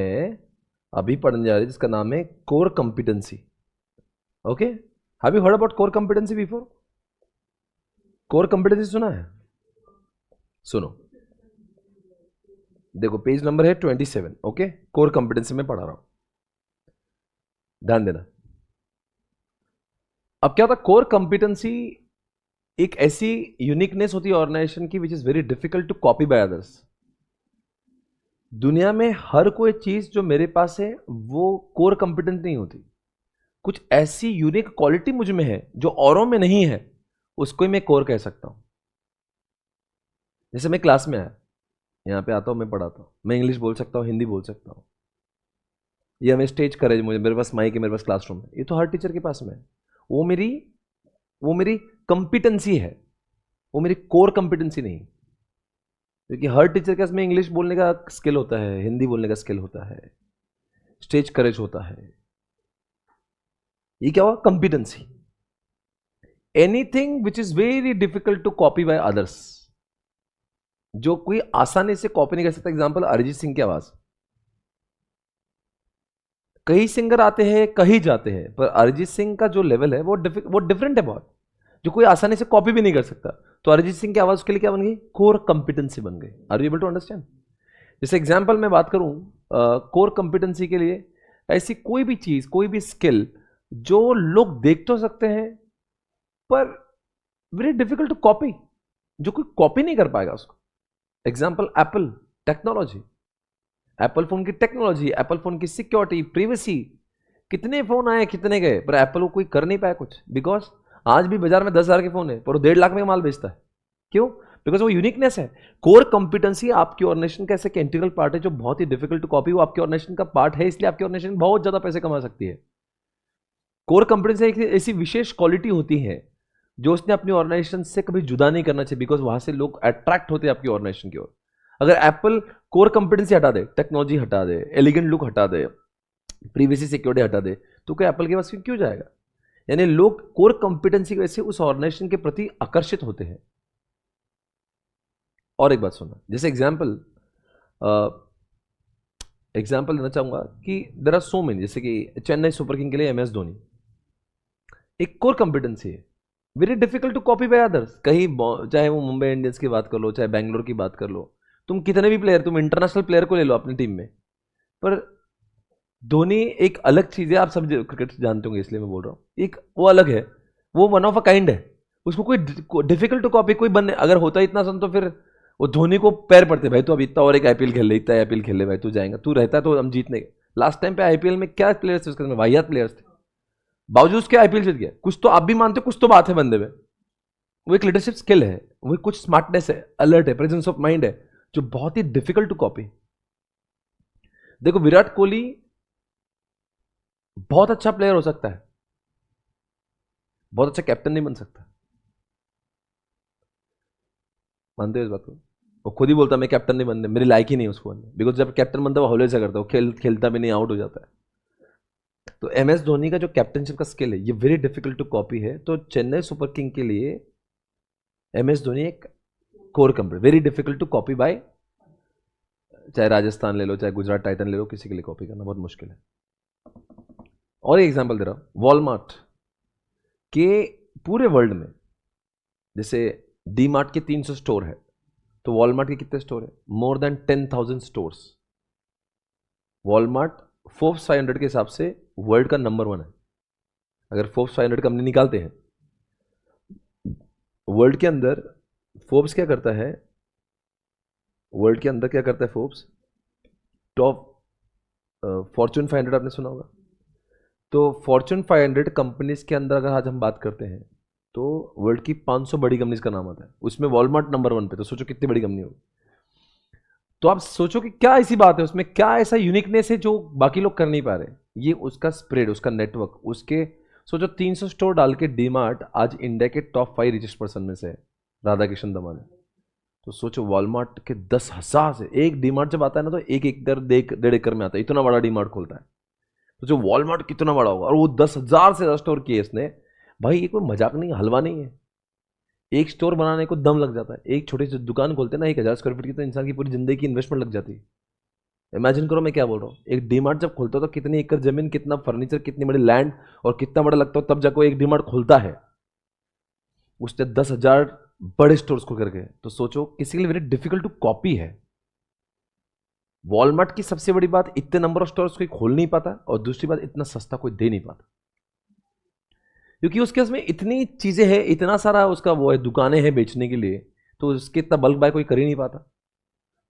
अभी पढ़ने जा रहे हैं जिसका नाम है core competency. Okay, have you heard about core competency before? Core competency सुना है? सुनो, देखो पेज नंबर है 27। ओके, कोर कंपिटेंसी में पढ़ा रहा हूं, ध्यान देना। अब क्या होता है, कोर कंपिटेंसी एक ऐसी यूनिकनेस होती है ऑर्गेनाइजेशन की which is very difficult to copy by others. दुनिया में हर कोई चीज जो मेरे पास है वो कोर कंपिटेंट नहीं होती। कुछ ऐसी यूनिक क्वालिटी मुझ में है जो औरों में नहीं है, उसको ही मैं कोर कह सकता हूं। जैसे मैं क्लास में आया, यहाँ पे आता हूँ, मैं पढ़ाता हूँ, मैं इंग्लिश बोल सकता हूँ, हिंदी बोल सकता हूँ, या मैं स्टेज करेज, मुझे मेरे पास माइक है, मेरे पास क्लासरूम है, ये तो हर टीचर के पास में है। वो मेरी वो मेरी कंपिटेंसी है, वो मेरी कोर कंपिटेंसी नहीं। क्योंकि हर टीचर के पास में इंग्लिश बोलने का स्किल होता है, हिंदी बोलने का स्किल होता है, स्टेज करेज होता है। ये क्या हुआ? Competency. Anything which is very difficult to copy by others, जो कोई आसानी से कॉपी नहीं कर सकता। एग्जांपल, अरिजीत सिंह की आवाज। कई सिंगर आते हैं, कहीं जाते हैं, पर अरिजीत सिंह का जो लेवल है वो डिफरेंट है बहुत, जो कोई आसानी से कॉपी भी नहीं कर सकता। तो अरिजीत सिंह की आवाज के लिए क्या बन गई? कोर कंपिटेंसी बन गई। Are you able to understand? जैसे एग्जांपल मैं बात करूं कोर कंपिटेंसी के लिए, ऐसी कोई भी चीज, कोई भी स्किल जो लोग देख तो सकते हैं पर वेरी डिफिकल्ट टू कॉपी, जो कोई कॉपी नहीं कर पाएगा उसको। Example, Apple technology, Apple phone की टेक्नोलॉजी, एप्पल फोन की सिक्योरिटी, प्रिवेसी। कितने फोन आए, कितने गए, पर एप्पल को कोई कर नहीं पाया कुछ, बिकॉज आज भी बाजार में 10,000 के फोन है पर वो 1.5 लाख में माल बेचता है। क्यों? बिकॉज वो यूनिकनेस है। कोर कंपिटेंसी आपकी ऑर्गेनाइजेशन का ऐसे इंटीग्रल पार्ट है जो बहुत ही डिफिकल्ट टू कॉपी। वो आपकी ऑर्गेनाइजेशन का पार्ट है, इसलिए आपकी ऑर्गेनाइजेशन बहुत ज्यादा पैसे कमा सकती है। कोर कंपिटेंसी एक ऐसी विशेष क्वालिटी होती है जो उसने अपनी ऑर्गेनाइजेशन से कभी जुदा नहीं करना चाहिए, बिकॉज वहां से लोग अट्रैक्ट होते हैं आपकी ऑर्गेनाइजेशन की ओर। अगर एप्पल कोर कंपिटेंसी हटा दे, टेक्नोलॉजी हटा दे, एलिगेंट लुक हटा दे, प्रीवियसली सिक्योरिटी हटा दे, तो क्या एप्पल के पास क्यों जाएगा? यानी लोग कोर कंपिटेंसी की वजह से उस ऑर्गेनाइजेशन के प्रति आकर्षित होते हैं। और एक बात सुनना, जैसे एग्जाम्पल देना चाहूंगा कि देर आर सो मेनी, जैसे कि चेन्नई सुपर किंग के लिए MS धोनी एक कोर कंपिटेंसी है, very difficult to copy by others. कहीं चाहे वो मुंबई इंडियंस की बात कर लो, चाहे बैंगलोर की बात कर लो, तुम कितने भी प्लेयर, तुम इंटरनेशनल प्लेयर को ले लो अपनी टीम में, पर धोनी एक अलग चीज है। आप सब क्रिकेट जानते होंगे इसलिए मैं बोल रहा हूँ, एक वो अलग है, वो वन ऑफ अ काइंड है। उसको कोई डिफिकल्ट टू कॉपी कोई बनने, अगर होता इतना सन तो फिर वो धोनी को पैर पड़ते, भाई तो अब इतना और एक IPL खेल ले, इतना IPL खेल ले भाई, तू जाएगा, तू रहता तो हम जीतने। लास्ट टाइम पे IPL में क्या प्लेयर्स थे उसके में? वाहियात प्लेयर्स थे, बावजूद उसके IPL जीत गया। कुछ तो आप भी मानते हो, कुछ तो बात है बंदे में। वो एक लीडरशिप स्किल है, वो कुछ स्मार्टनेस है, अलर्ट है, प्रेजेंस ऑफ माइंड है, जो बहुत ही डिफिकल्ट टू कॉपी। देखो, विराट कोहली बहुत अच्छा प्लेयर हो सकता है, बहुत अच्छा कैप्टन नहीं बन सकता। मानते हो इस बात को? वो खुद ही बोलता मैं कैप्टन नहीं बनने, मेरी लायक ही नहीं उसको बनने, बिकॉज जब कैप्टन बनता है वो हौले से करता है, वो खेलता भी नहीं, आउट हो जाता है। तो MS धोनी का जो कैप्टनशिप का स्किल है, ये वेरी डिफिकल्ट टू कॉपी है। तो चेन्नई सुपर किंग के लिए MS धोनी एक core company, very difficult to copy by, चाहे राजस्थान ले लो, चाहे गुजरात टाइटन ले लो, किसी के लिए कॉपी करना बहुत मुश्किल है। और एक एग्जांपल दे रहा हूं, वॉलमार्ट के पूरे वर्ल्ड में, जैसे डी मार्ट के 300 स्टोर है, तो वॉलमार्ट के कितने स्टोर है? More than 10,000 stores. Walmart Forbes 500 के हिसाब से वर्ल्ड का नंबर 1 है। अगर फोर्ब्स 500 का हमने निकालते हैं, वर्ल्ड के अंदर फोर्ब्स क्या करता है, वर्ल्ड के अंदर क्या करता है फोर्ब्स, टॉप फॉर्च्यून 500 आपने सुना होगा। तो फॉर्च्यून 500 कंपनीज के अंदर अगर आज हम बात करते हैं तो वर्ल्ड की 500 बड़ी कंपनीज का नाम आता है, उसमें वॉलमार्ट नंबर 1 पे। तो सोचो कितनी बड़ी कंपनी होगी। तो आप सोचो कि क्या ऐसी बात है उसमें, क्या ऐसा यूनिकनेस है जो बाकी लोग कर नहीं पा रहे। ये उसका स्प्रेड, उसका नेटवर्क, उसके सोचो 300 स्टोर डाल के डीमार्ट आज इंडिया के टॉप 5 रिचेस्ट पर्सन में से है, राधा किशन दमानी। तो सोचो वॉलमार्ट के 10,000 से, एक डीमार्ट जब आता है ना तो एक एकड़ 1.5 एकड़ में आता है, इतना बड़ा डीमार्ट खोलता है। तो जो वॉलमार्ट कितना बड़ा होगा, और वो 10,000 से स्टोर किए इसने। भाई ये कोई मजाक नहीं है, हलवा नहीं है। एक स्टोर बनाने को दम लग जाता है। एक छोटी सी दुकान खोलते हैं ना 1,000 स्क्वायर फीट की, तो इंसान की पूरी जिंदगी की इन्वेस्टमेंट लग जाती है। इमेजिन करो मैं क्या बोल रहा हूँ। एक डीमार्ट जब खोलता हो तो कितनी एकड़ जमीन, कितना फर्नीचर, कितनी बड़ी लैंड, और कितना बड़ा लगता हो तब जाकर एक डीमार्ट खोलता है। उसने 10,000 बड़े स्टोर्स खोल करके। तो सोचो किसी के लिए वेरी डिफिकल्ट टू कॉपी है। वॉलमार्ट की सबसे बड़ी बात, इतने नंबर ऑफ स्टोर्स कोई खोल नहीं पाता, और दूसरी बात इतना सस्ता कोई दे नहीं पाता, क्योंकि उसके उसमें इतनी चीजें हैं, इतना सारा उसका वो है, दुकानें हैं बेचने के लिए, तो उसके इतना बल्क बाय कोई कर ही नहीं पाता,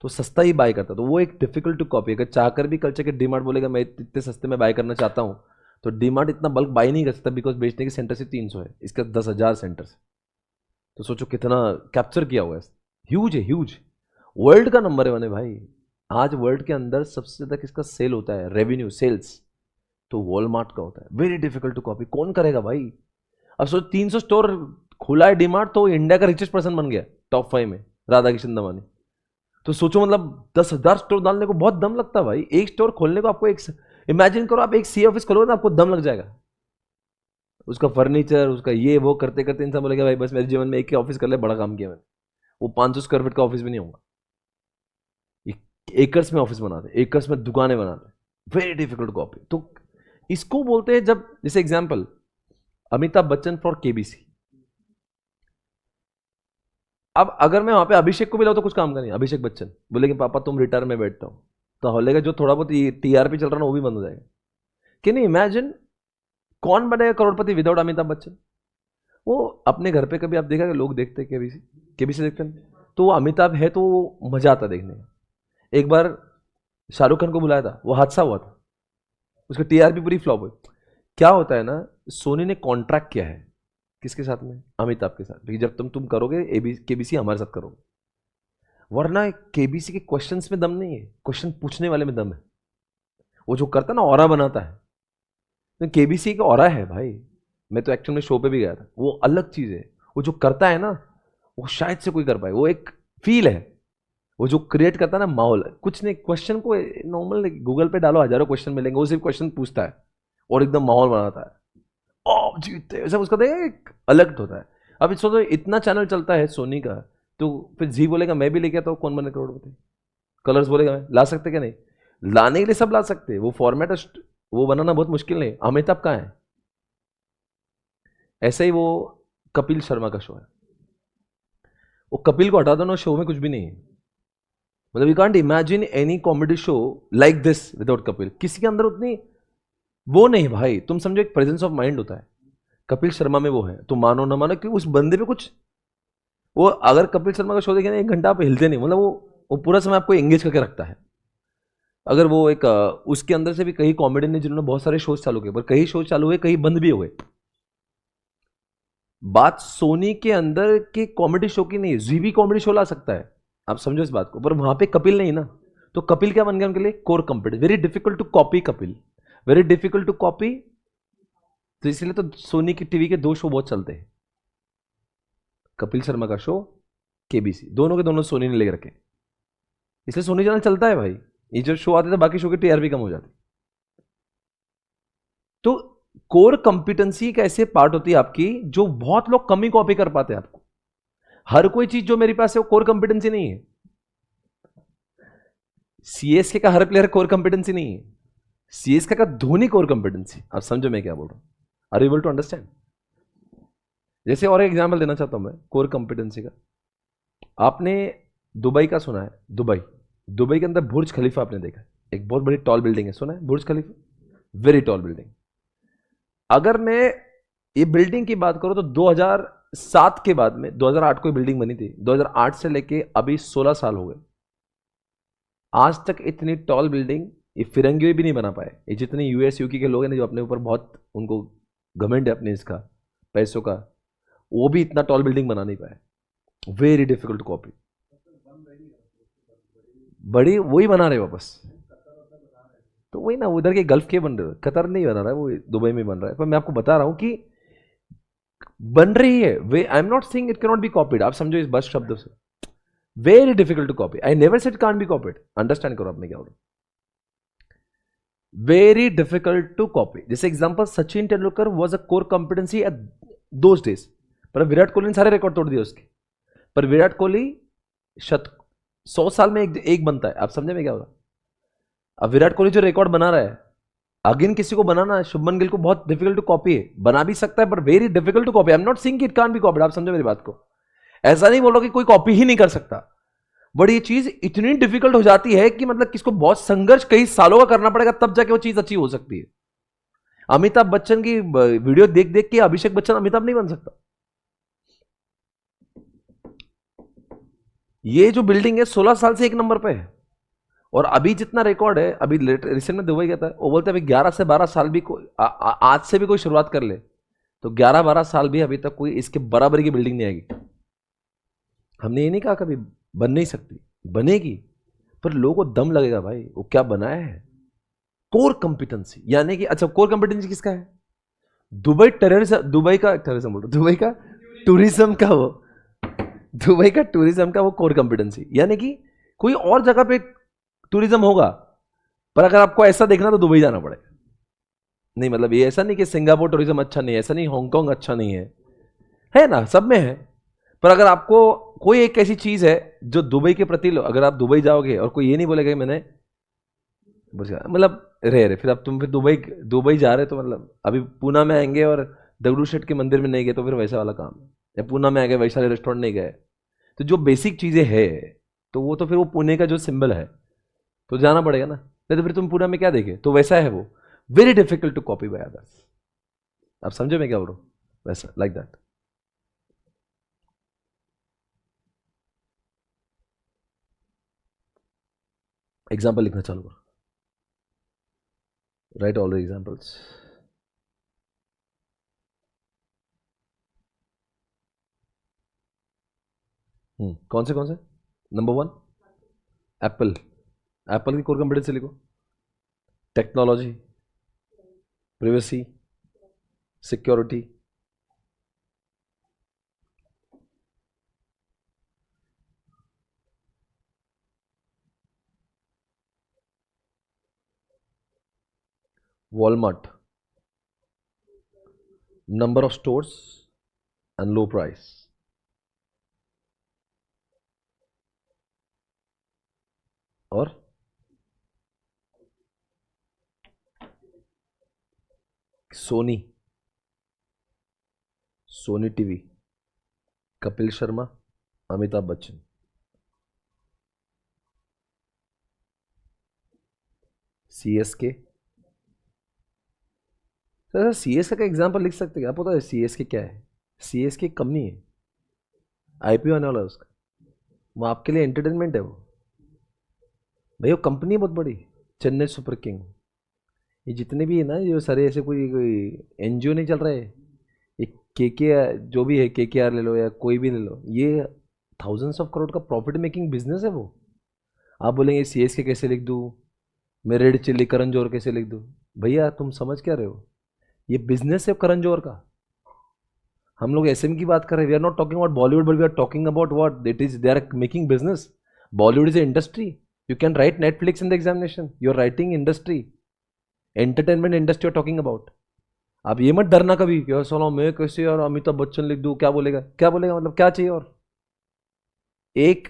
तो सस्ता ही बाय करता। तो वो एक डिफिकल्ट टू कॉपी। अगर चाहकर भी कल्चर के डीमार्ट बोलेगा मैं इतने सस्ते में बाय करना चाहता हूं, तो डीमार्ट इतना बल्क बाय नहीं कर सकता, बिकॉज बेचने के सेंटर से 300 है, इसका 10,000 सेंटर है। तो सोचो कितना कैप्चर किया हुआ है, ह्यूज है, ह्यूज। वर्ल्ड का नंबर है भाई। आज वर्ल्ड के अंदर सबसे ज्यादा किसका सेल होता है, रेवेन्यू सेल्स, तो वॉलमार्ट का होता है। वेरी डिफिकल्ट टू कॉपी, कौन करेगा भाई। अब सोच 300 स्टोर खुला है डीमार्ट, तो इंडिया का रिचेस्ट पर्सन बन गया टॉप 5 में, राधा किशन दमानी। तो सोचो मतलब 10,000 स्टोर डालने को बहुत दम लगता है भाई। एक स्टोर खोलने को आपको, एक इमेजिन करो आप एक सी ऑफिस खोलोगे ना, आपको दम लग जाएगा। उसका फर्नीचर, उसका ये वो करते करते इंसान बोलेगा भाई बस मेरे जीवन में एक ही ऑफिस कर ले, बड़ा काम किया मैंने। वो 500 स्क्वायर फीट का ऑफिस भी नहीं होगा, एकर्स में ऑफिस बनाते, एकर्स में दुकानें बनाते। Very difficult copy. तो इसको बोलते हैं, जब जैसे example Amitabh Bachchan for KBC. अब अगर मैं वहां पे अभिषेक को भी लाऊं तो कुछ काम का नहीं। अभिषेक बच्चन बोले कि पापा तुम रिटायर में बैठता हो, तो हौले का जो थोड़ा बहुत टीआरपी चल रहा ना वो भी बंद हो जाएगा। कि नहीं, इमेजिन कौन बनेगा करोड़पति विदाउट अमिताभ बच्चन। वो अपने घर पे कभी आप देखा कि लोग देखते केबीसी, केबीसी देखते हैं, तो वो अमिताभ है तो मजा आता देखने में। एक बार शाहरुख खान को बुलाया था, वो हादसा हुआ था, उसका टीआरपी पूरी फ्लॉप हुई। क्या होता है ना, सोनी ने कॉन्ट्रैक्ट किया है किसके साथ में, अमिताभ के साथ, कि जब तुम करोगे केबीसी हमारे साथ करोगे। वरना केबीसी के क्वेश्चंस में दम नहीं है, क्वेश्चन पूछने वाले में दम है। वो जो करता है ना, ऑरा बनाता है, तो केबीसी का ऑरा है भाई। मैं तो एक्चुअल में शो पे भी गया था, वो अलग चीज है। वो जो करता है ना, वो शायद से कोई कर पाए। वो एक फील है, वो जो क्रिएट करता है ना माहौल। कुछ नहीं, क्वेश्चन को नॉर्मल गूगल पे डालो, हजारों क्वेश्चन मिलेंगे, वो सिर्फ क्वेश्चन पूछता है और एकदम माहौल बनाता है। ओ जीतते ऐसा उसका तो एक अलग होता है। अब इसको तो इतना चैनल चलता है सोनी का, तो फिर जी बोलेगा मैं भी लेके आता हूँ कौन बने करोड़पति। कलर्स बोलेगा मैं ला सकते क्या नहीं, लाने के लिए सब ला सकते। वो फॉर्मेट वो बनाना बहुत मुश्किल नहीं। अमिताभ कहाँ है। ऐसे ही वो कपिल शर्मा का शो है, वो कपिल को हटा दो ना, शो में कुछ भी नहीं है। मतलब you can't imagine any comedy show like this without Kapil. किसी के अंदर उतनी वो नहीं भाई। तुम समझो एक प्रेजेंस ऑफ माइंड होता है, कपिल शर्मा में वो है। तो मानो ना मानो कि उस बंदे पे कुछ, वो अगर कपिल शर्मा का शो देखे ना, 1 घंटा आप हिलते नहीं। मतलब वो पूरा समय आपको एंगेज करके रखता है। अगर वो एक उसके अंदर से भी कई कॉमेडियन ने जिन्होंने बहुत सारे शोज चालू किए, पर कई शोज चालू हुए, कई बंद भी हुए। बात सोनी के अंदर के कॉमेडी शो की नहीं, जी भी कॉमेडी शो ला सकता है, आप समझो इस बात को। पर वहां पे कपिल नहीं ना, तो कपिल क्या बन गया उनके लिए, core competence. Very difficult to copy Kapil, very difficult to copy. तो इसलिए तो सोनी की टीवी के 2 शो बहुत चलते हैं, कपिल शर्मा का शो, केबीसी, दोनों के दोनों सोनी ने लेकर रखे। इसलिए सोनी चैनल चलता है भाई। ये जब शो आते थे बाकी शो की टीआरपी कम हो जाती। तो कोर कंपिटेंसी एक ऐसे पार्ट होती है आपकी जो बहुत लोग कम ही कॉपी कर पाते हैं आपको। हर कोई चीज जो मेरे पास है वो कोर कंपिटेंसी नहीं है। सीएसके का हर प्लेयर कोर कंपिटेंसी नहीं है। सीएसके का धोनी कोर कंपिटेंसी। आप समझो मैं क्या बोल रहा हूं, are you able to understand. जैसे और एक एग्जांपल देना चाहता हूं मैं कोर कंपिटेंसी का। आपने दुबई का सुना है, दुबई, दुबई के अंदर बुर्ज खलीफा आपने देखा है, एक बहुत बड़ी टॉल बिल्डिंग है, सुना है बुर्ज खलीफा, वेरी टॉल बिल्डिंग। अगर मैं ये बिल्डिंग की बात करूं तो 2007 के बाद में, 2008 को बिल्डिंग बनी थी, 2008 से लेके अभी 16 साल हो गए, आज तक इतनी टॉल बिल्डिंग ये फिरंगी भी नहीं बना पाए। ये जितने यूएस यूके के लोग हैं ना, जो अपने ऊपर बहुत उनको घमंड है अपने इसका पैसों का, वो भी इतना टॉल बिल्डिंग बना नहीं पाए। Very difficult copy. बड़ी वही बना रहे वापस, तो वही ना, उधर के गल्फ के बन रहे, कतर नहीं बना रहा है, वो दुबई में बन रहा है। पर मैं आपको बता रहा हूं कि बन रही है। Way I am not saying it can not be copied. आप समझो इस बस शब्द से, very difficult to copy. I never said can't be copied. Understand करो आपने क्या बोला, वेरी डिफिकल्ट टू कॉपी। जैसे example, Sachin Tendulkar was a core competency at those days, पर विराट कोहली ने सारे रिकॉर्ड तोड़ दिए उसके। पर विराट कोहली 100 साल में एक बनता है। आप समझे मैं क्या बोला। अब विराट कोहली जो रिकॉर्ड बना रहा है, अगेन किसी को बनाना है, शुभमन गिल को बहुत डिफिकल्ट टू कॉपी है, बना भी सकता है पर very difficult to copy. I am not saying it can't be copied. आप समझो मेरी बात को, ऐसा नहीं बोल रहा कि कोई कॉपी ही नहीं कर सकता, बट ये चीज इतनी डिफिकल्ट हो जाती है कि मतलब किसको बहुत संघर्ष कई सालों का करना पड़ेगा, तब जाके वो चीज अच्छी हो सकती है। अमिताभ बच्चन की वीडियो देख देख के अभिषेक बच्चन अमिताभ नहीं बन सकता। ये जो बिल्डिंग है 16 साल से एक नंबर पे है, और अभी जितना रिकॉर्ड है, अभी रिसेंट में दुबई गया था, वो बोलते अभी 11 से 12 साल भी आज से भी कोई शुरुआत कर ले तो 11-12 साल भी अभी तक कोई इसके बराबरी की बिल्डिंग नहीं आएगी। हमने ये नहीं कहा कभी बन नहीं सकती, बनेगी, पर लोगों को दम लगेगा भाई वो क्या बनाया है। कोर कंपिटेंसी यानी कि अच्छा कोर कंपिटेंसी किसका है? दुबई टेररिज्म, दुबई का टेररिज्म बोल रहा हूं, दुबई का टूरिज्म का वो, दुबई का टूरिज्म का वो कोर कंपिटेंसी, यानी कि कोई और जगह पे टूरिज्म होगा, पर अगर आपको ऐसा देखना तो दुबई जाना पड़ेगा। नहीं मतलब ये ऐसा नहीं कि सिंगापुर टूरिज्म अच्छा नहीं है, ऐसा नहीं हांगकांग अच्छा नहीं है ना, सब में है। पर अगर आपको कोई एक ऐसी चीज है जो दुबई के प्रति अगर आप दुबई जाओगे और कोई ये नहीं बोलेगा मैंने मतलब रहे फिर अब तुम फिर दुबई दुबई जा रहे तो मतलब अभी पूना में आएंगे और दगड़ू शेठ के मंदिर में नहीं गए तो फिर वैसा वाला काम है, या पूना में आ गए वैशाली रेस्टोरेंट नहीं गए, तो जो बेसिक चीजें है तो वो तो फिर वो पुणे का जो सिंबल है तो जाना पड़ेगा ना, नहीं तो फिर तुम पूना में क्या देखे, तो वैसा है वो, very difficult to copy by others. आप समझे मैं क्या बोल रहा हूँ, वैसा लाइक दैट। एग्जाम्पल लिखना चालू करो, राइट ऑल द एग्जाम्पल्स। कौन से नंबर वन एप्पल, एप्पल की कोर कंप्यूटर से लिखो, technology, privacy, security, Walmart, number of stores and low price, और Sony, Sony TV, Kapil Sharma, Amitabh Bachchan. CSK, sir CSK का एग्जांपल लिख सकते हैं, क्या पता है सीएसके क्या है? सीएसके कंपनी है, आईपीओ आने वाला है उसका, वो आपके लिए एंटरटेनमेंट है वो भैया, कंपनी बहुत बड़ी, चेन्नई सुपर किंग, ये जितने भी है ना ये सारे ऐसे कोई कोई एनजीओ नहीं चल रहे, ये के जो भी है के आर ले लो या कोई भी ले लो, ये थाउजेंड्स ऑफ करोड़ का प्रॉफिट मेकिंग बिजनेस है वो। आप बोलेंगे सी एस के कैसे लिख दूँ, मैं रेड चिल्ली करण जौहर कैसे लिख दूँ, भैया तुम समझ क्या रहे हो, ये बिजनेस है करण जौहर का। हम लोग एसएम की बात कर रहे हैं, we are not talking about Bollywood but we are talking about what it is, they are making business. Bollywood is a industry, you can write Netflix in the examination, you are writing industry, entertainment industry are talking about. आप ये मत डरना कभी कि यार साला मैं कैसे और अमिताभ बच्चन लिख दूं, क्या बोलेगा, क्या बोलेगा मतलब क्या चाहिए। और एक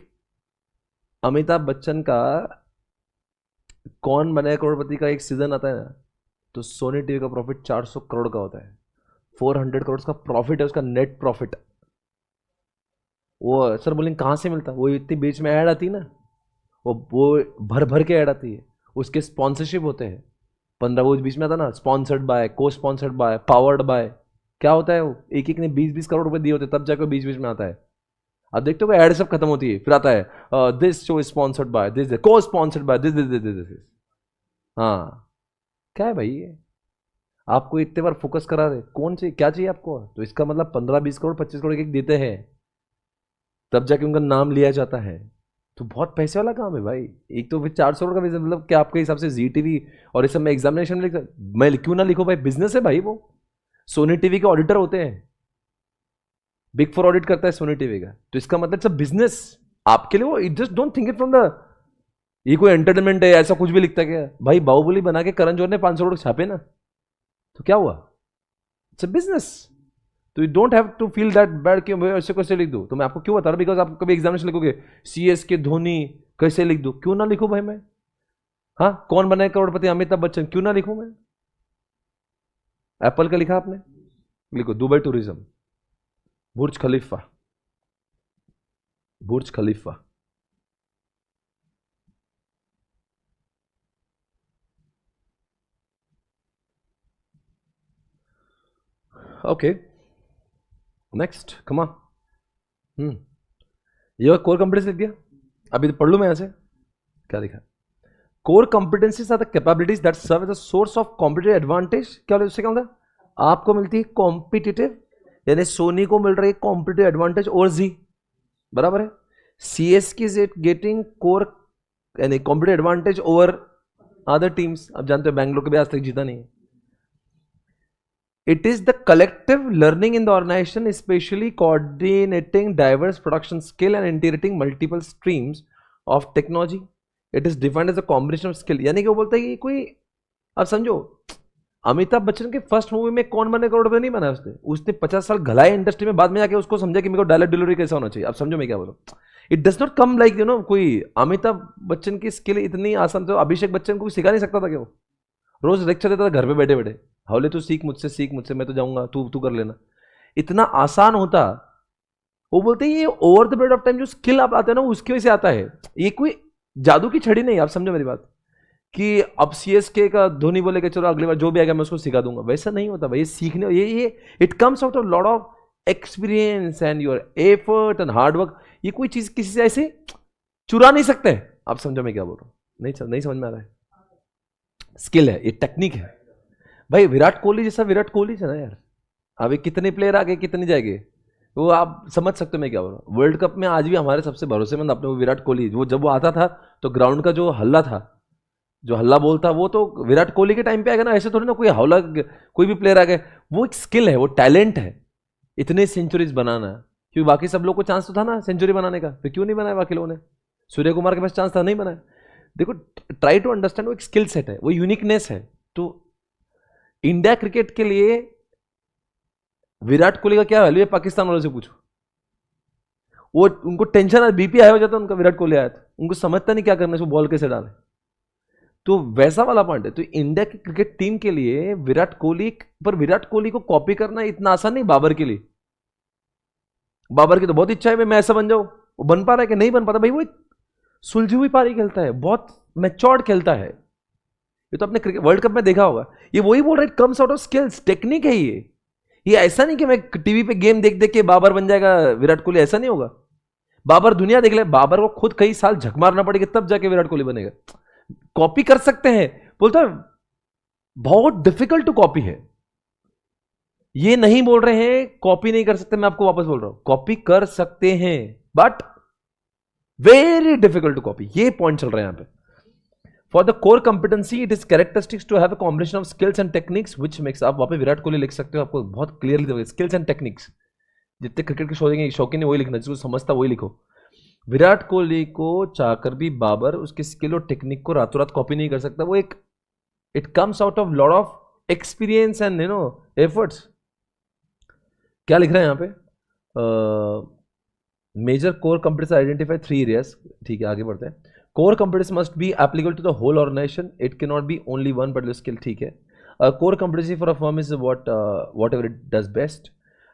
अमिताभ बच्चन का कौन बने करोड़पति का एक सीजन आता है ना, तो सोनी टीवी का प्रॉफिट 400 करोड़ का होता है, 400 करोड़ का प्रॉफिट है उसका, नेट प्रॉफिट। वो सर बोलेंगे कहाँ से मिलता, वो इतनी बीच में ऐड आती है ना, वो भर भर के ऐड आती है, उसके स्पॉन्सरशिप होते हैं 15, वो बीच में आता ना स्पॉन्सर्ड बाय, को स्पॉन्सर्ड बाय, पावर्ड बाय, क्या होता है वो, एक एक ने 20-20 करोड़ रुपए दिए होते तब जाकर बीच बीच में आता है। अब देखते हो एड सब खत्म होती है, फिर आता है this show sponsored by this, cosponsored by this this this this. हाँ क्या है भाई ये, आपको इतने बार फोकस करा रहे, कौन चाहिए क्या चाहिए आपको, तो इसका मतलब 15-20 करोड़ 25 करोड़ एक देते हैं तब जाके उनका नाम लिया जाता है, तो बहुत पैसे वाला काम है भाई। एक तो फिर 400 करोड़ का बिजनेस, मतलब क्या आपके हिसाब से जी टीवी और इस सब में एग्जामिनेशन लिख, मैं क्यों ना लिखो भाई, बिजनेस है भाई वो, सोनी टीवी के ऑडिटर होते हैं, बिग फोर ऑडिट करता है सोनी टीवी का, तो इसका मतलब इट्स अ बिजनेस आपके लिए, वो just don't think it from the ये कोई एंटरटेनमेंट है ऐसा कुछ भी लिखता है क्या भाई, बाहुबली बना के करण जौहर ने 500 करोड़ छापे ना, तो क्या हुआ, इट्स अ बिजनेस। तो you don't have to feel that bad कि मैं ऐसे कैसे लिख दूं, तो मैं आपको क्यों बता रहा हूं, बिकॉज आप कभी एग्जामिनेशन लिखोगे सी एस के धोनी कैसे लिख दूं, क्यों ना लिखूं भाई मैं, हाँ कौन बने करोड़पति अमिताभ बच्चन, क्यों ना लिखूं मैं। एप्पल का लिखा आपने, लिखो दुबई टूरिज्म, बुर्ज खलीफा, बुर्ज खलीफा, ओके नेक्स्ट कमा, ये कोर कंपिटेंसी लिख दिया, अभी तो पढ़ लूं मैं यहां से क्या लिखा, core competencies are the capabilities that serve as a source of competitive advantage, क्या उससे क्या होता है, आपको मिलती है कॉम्पिटिटिव, यानी सोनी को मिल रही है कॉम्पिटिटिव एडवांटेज और जी, बराबर है। CSK इज गेटिंग कोर यानी competitive advantage over other teams. आप जानते हो बैंगलोर के भी आज तक जीता नहीं है। It is the collective learning in the organization, especially coordinating diverse production skill and integrating multiple streams of technology. It is defined as a combination of skill. यानी कि वो बोलता है कि कोई, आप समझो, अमिताभ बच्चन के फर्स्ट मूवी में कौन बने करोड़पति नहीं बना उसने 50 साल घलाए इंडस्ट्री में, बाद में जाके उसको समझा कि मेरे को डायलॉग डिलीवरी कैसा होना चाहिए। आप समझो मैं क्या बोलूं। It does not come like कोई अमिताभ बच्चन की स्किल इतनी आसान, तो अभिषेक बच्चन को सिखा नहीं सकता था क्या? वो रोज लेक्चर देता था घर पे बैठे बैठे, हावले तू सीख मुझसे, मैं तो जाऊंगा, तू तू कर लेना। इतना आसान होता। वो बोलते हैं ये over the period of time जो स्किल आप आते हैं ना, उसकी वजह से आता है। ये कोई जादू की छड़ी नहीं। आप समझो मेरी बात, कि अब CSK का धोनी बोलेगा चलो अगली बार जो भी आएगा मैं उसको सिखा दूंगा, वैसा नहीं होता भाई। सीखने ये it comes out of lot of experience and your effort and hard work. ये कोई चीज किसी से ऐसे चुरा नहीं सकते। आप समझो मैं क्या बोल रहा हूं? नहीं समझ में आ रहा है? स्किल है, ये टेक्निक है भाई। विराट कोहली जैसा विराट कोहली है ना यार, अभी कितने प्लेयर आ गए, कितने जाएंगे, वो आप समझ सकते हो मैं क्या बोल रहा हूँ। वर्ल्ड कप में आज भी हमारे सबसे भरोसेमंद अपने वो विराट कोहली, वो जब वो आता था तो ग्राउंड का जो हल्ला था, जो हल्ला बोलता, वो तो विराट कोहली के टाइम पे आएगा ना। ऐसे थोड़ी ना कोई हौला कोई भी प्लेयर आ गए। वो एक स्किल है, वो टैलेंट है, इतने सेंचुरीज बनाना। क्योंकि बाकी सब लोग को चांस तो था ना सेंचुरी बनाने का, फिर क्यों नहीं बनाया बाकी लोगों ने? सूर्य कुमार के पास चांस था, नहीं बनाया। देखो, ट्राई टू अंडरस्टैंड, वो एक स्किल सेट है, वो यूनिकनेस है। तो इंडिया क्रिकेट के लिए विराट कोहली का क्या वैल्यू है पाकिस्तान वालों से पूछो। वो उनको टेंशन, BP आया हो जाता उनका, विराट कोहली आया था, उनको समझता नहीं क्या करना है, बॉल कैसे डाले। तो वैसा वाला पॉइंट है। तो इंडिया की क्रिकेट टीम के लिए विराट कोहली, पर विराट कोहली को कॉपी करना इतना आसान नहीं बाबर के लिए। बाबर की तो बहुत इच्छा है मैं ऐसा बन जाऊं, वो बन पा रहा है कि नहीं बन पाता भाई। वो सुलझी हुई पारी खेलता है, बहुत मैच्योर्ड खेलता है। ये तो अपने क्रिकेट वर्ल्ड कप में देखा होगा। ये वही बोल रहा है, it comes out of skills, technique है ये ऐसा नहीं कि मैं टीवी पे गेम देख देख के बाबर बन जाएगा विराट कोहली, ऐसा नहीं होगा। बाबर दुनिया देख ले, बाबर को खुद कई साल झक मारना पड़ेगा तब जाके विराट कोहली बनेगा। कॉपी कर सकते हैं, बोलता है बहुत डिफिकल्ट टू कॉपी है। ये नहीं बोल रहे हैं कॉपी नहीं कर सकते, मैं आपको वापस बोल रहा हूं कॉपी कर सकते हैं, but very difficult to copy. ये पॉइंट चल रहा है यहां पे। For the core competency it is characteristics to have a combination of skills and techniques which makes. आप वहां पे विराट कोहली लिख सकते हो, आपको बहुत क्लियरली देगा स्किल्स एंड टेक्निक्स। जितने क्रिकेट के शौकीन है वही लिखना, जिसको समझता वही लिखो। विराट कोहली को चाहकर भी बाबर उसके स्किल और टेक्निक को रातों रात कॉपी नहीं कर सकता। वो एक it comes out of lot of experience and efforts. क्या लिख रहे हैं यहाँ पे? Major core competence identify 3 areas. ठीक है, आगे बढ़ते हैं। Core competence must be applicable to the whole organisation, it can not be only one particular skill. ठीक है, core competency for a firm is whatever it does best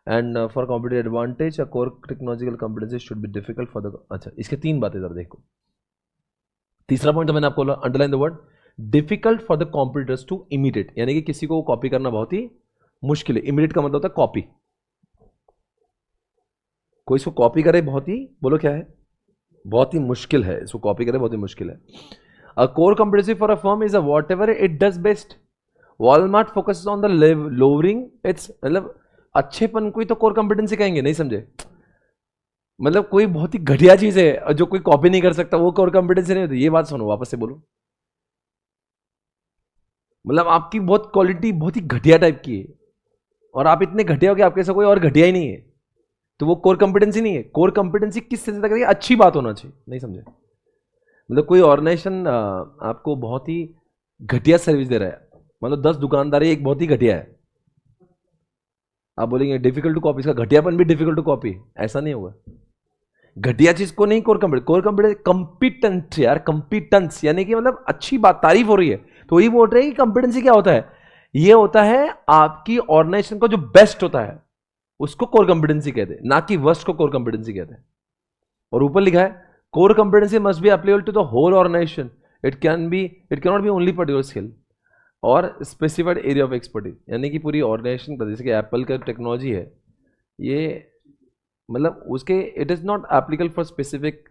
and for competitive advantage a core technological competency should be difficult for the. अच्छा, इसके 3 बातें जरा देखो। तीसरा point तो मैंने आपको underline the word difficult for the competitors to imitate, यानी कि किसी को कॉपी करना बहुत ही मुश्किल है। इमिटेट का मतलब होता है कॉपी। कोई इसको कॉपी करे बहुत ही, बोलो क्या है, बहुत ही मुश्किल है। इसको कॉपी करे बहुत ही मुश्किल है। A core competency for a firm is a what ever it does best. Walmart focuses on the lowering it's, मतलब अच्छेपन को ही तो कोर कंपिटेंसी कहेंगे, नहीं समझे? मतलब कोई बहुत ही घटिया चीज है जो कोई कॉपी नहीं कर सकता, वो कोर कंपिटेंसी नहीं होती। ये बात सुनो, वापस से बोलो। मतलब आपकी बहुत क्वालिटी बहुत ही घटिया टाइप की है और आप इतने घटिया हो कि आपके साथ कोई और घटिया ही नहीं है, तो वो कोर कंपिटेंसी नहीं है। कोर कंपिटेंसी किस सेंस तक है? अच्छी बात होना चाहिए, नहीं समझे? मतलब कोई ऑर्गेनाइजेशन आपको बहुत ही घटिया सर्विस दे रहा है, मतलब 10 दुकानदार है, एक बहुत ही घटिया है, आप बोलेंगे डिफिकल्ट टू कॉपी, इसका घटियापन भी डिफिकल्ट टू कॉपी, ऐसा नहीं होगा। घटिया चीज को नहीं कोर कंपिटेंस कंपिटेंट यार, कंपिटेंस यानी कि मतलब अच्छी बात, तारीफ हो रही है, तो वही बोल रहे हैं कि कंपिटेंसी क्या होता है? ये होता है आपकी ऑर्गेनाइजेशन का जो बेस्ट होता है उसको कोर कंपिटेंसी कहते हैं, ना कि वर्स्ट को कोर कंपिटेंसी कहते हैं। और ऊपर लिखा है core competency must be applicable to the whole organisation, it can not be only particular skill और स्पेसिफाइड एरिया ऑफ एक्सपर्टीज, यानी कि पूरी ऑर्गेनाइजेशन का, जैसे कि एप्पल का टेक्नोलॉजी है ये, मतलब उसके it is not applicable for specific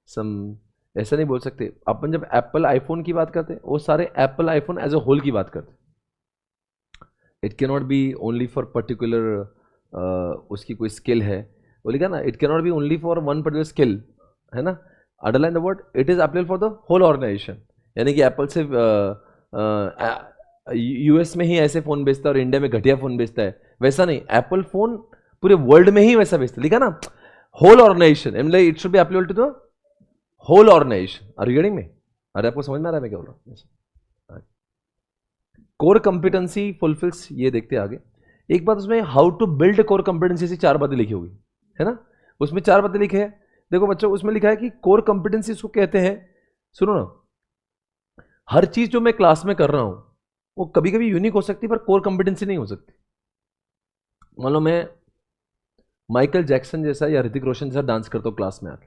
some, ऐसा नहीं बोल सकते। अपन जब एप्पल आईफोन की बात करते हैं वो सारे Apple iPhone as a whole की बात करते हैं। It can not be only for particular उसकी कोई स्किल है, वो लिखा ना, it can not be only for one particular skill, है ना, underline the word, it is applicable for the whole organisation. यानी कि एप्पल से यूएस में ही ऐसे फोन बेचता है और इंडिया में घटिया फोन बेचता है, वैसा नहीं, एप्पल फोन पूरे वर्ल्ड में ही वैसा बेचता है, लिखा ना, whole organisation, it should be applicable to the whole organisation. Are you getting me? अरे आपको समझ में आ रहा है मैं क्या बोल रहा हूं? कोर कंपिटेंसी फुलफिल्स, ये देखते हैं आगे। एक बात उसमें how to build core competency से 4 बातें लिखी होगी, है ना, उसमें 4 बातें लिखे हैं। देखो बच्चों, उसमें लिखा है कि कोर कंपिटेंसी उसको कहते हैं, सुनो ना, हर चीज जो मैं क्लास में कर रहा हूं वो कभी कभी यूनिक हो सकती है पर कोर कंपिटेंसी नहीं हो सकती। मान लो मैं माइकल जैक्सन जैसा या ऋतिक रोशन जैसा डांस करता हूं क्लास में आके,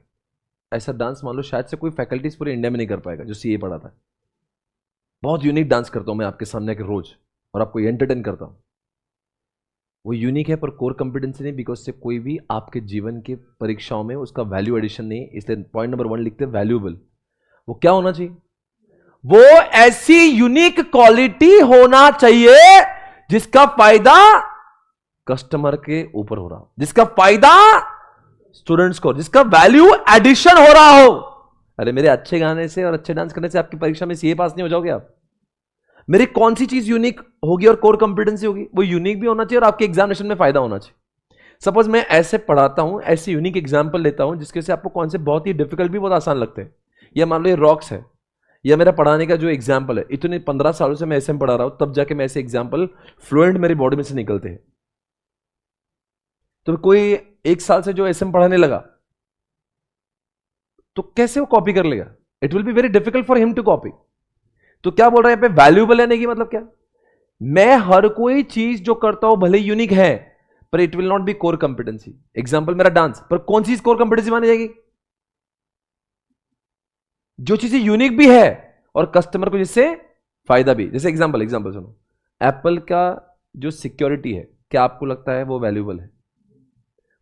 ऐसा डांस मान लो शायद से कोई फैकल्टीज पूरे इंडिया में नहीं कर पाएगा जो सीए पढ़ाता है। बहुत यूनिक डांस करता हूं मैं आपके सामने आके रोज और आपको एंटरटेन करता हूं, वो यूनिक है पर कोर कंपिटेंसी नहीं, बिकॉज से कोई भी आपके जीवन के परीक्षाओं में उसका वैल्यू एडिशन नहीं, इसलिए पॉइंट नंबर 1 लिखते हैं वैल्यूएबल। वो क्या होना चाहिए? वो ऐसी यूनिक क्वालिटी होना चाहिए जिसका फायदा कस्टमर के ऊपर हो रहा हो, जिसका फायदा स्टूडेंट्स को, जिसका वैल्यू एडिशन हो रहा हो। अरे मेरे अच्छे गाने से और अच्छे डांस करने से आपकी परीक्षा में सीए पास नहीं हो जाओगे आप। मेरी कौन सी चीज यूनिक होगी और कोर कंपिटेंसी होगी? वो यूनिक भी होना चाहिए और आपके एग्जामिनेशन में फायदा होना चाहिए। सपोज मैं ऐसे पढ़ाता हूं, ऐसी यूनिक एग्जाम्पल लेता हूं जिसके से आपको कौन से बहुत ही डिफिकल्ट भी बहुत आसान लगते हैं। या मान लो ये रॉक्स है, या मेरा पढ़ाने का जो एग्जाम्पल है, इतने 15 सालों से मैं ऐसे में पढ़ा रहा हूं, तब जाके मैं ऐसे एग्जाम्पल फ्लुएंट मेरी बॉडी में से निकलते हैं। तो कोई 1 साल से जो एसएम पढ़ाने लगा तो कैसे वो कॉपी कर लेगा? It will be very difficult for him to copy. तो क्या बोल रहा है यहां पे, वैल्यूएबल लेने की मतलब क्या? मैं हर कोई चीज जो करता हूं भले यूनिक है पर it will not be core competency. Example मेरा डांस, पर कौन सी कोर कंपिटेंसी मानी जाएगी? जो चीजें यूनिक भी है और कस्टमर को जिससे फायदा भी। जैसे एग्जांपल सुनो, एप्पल का जो सिक्योरिटी है, क्या आपको लगता है वो वैल्यूएबल है?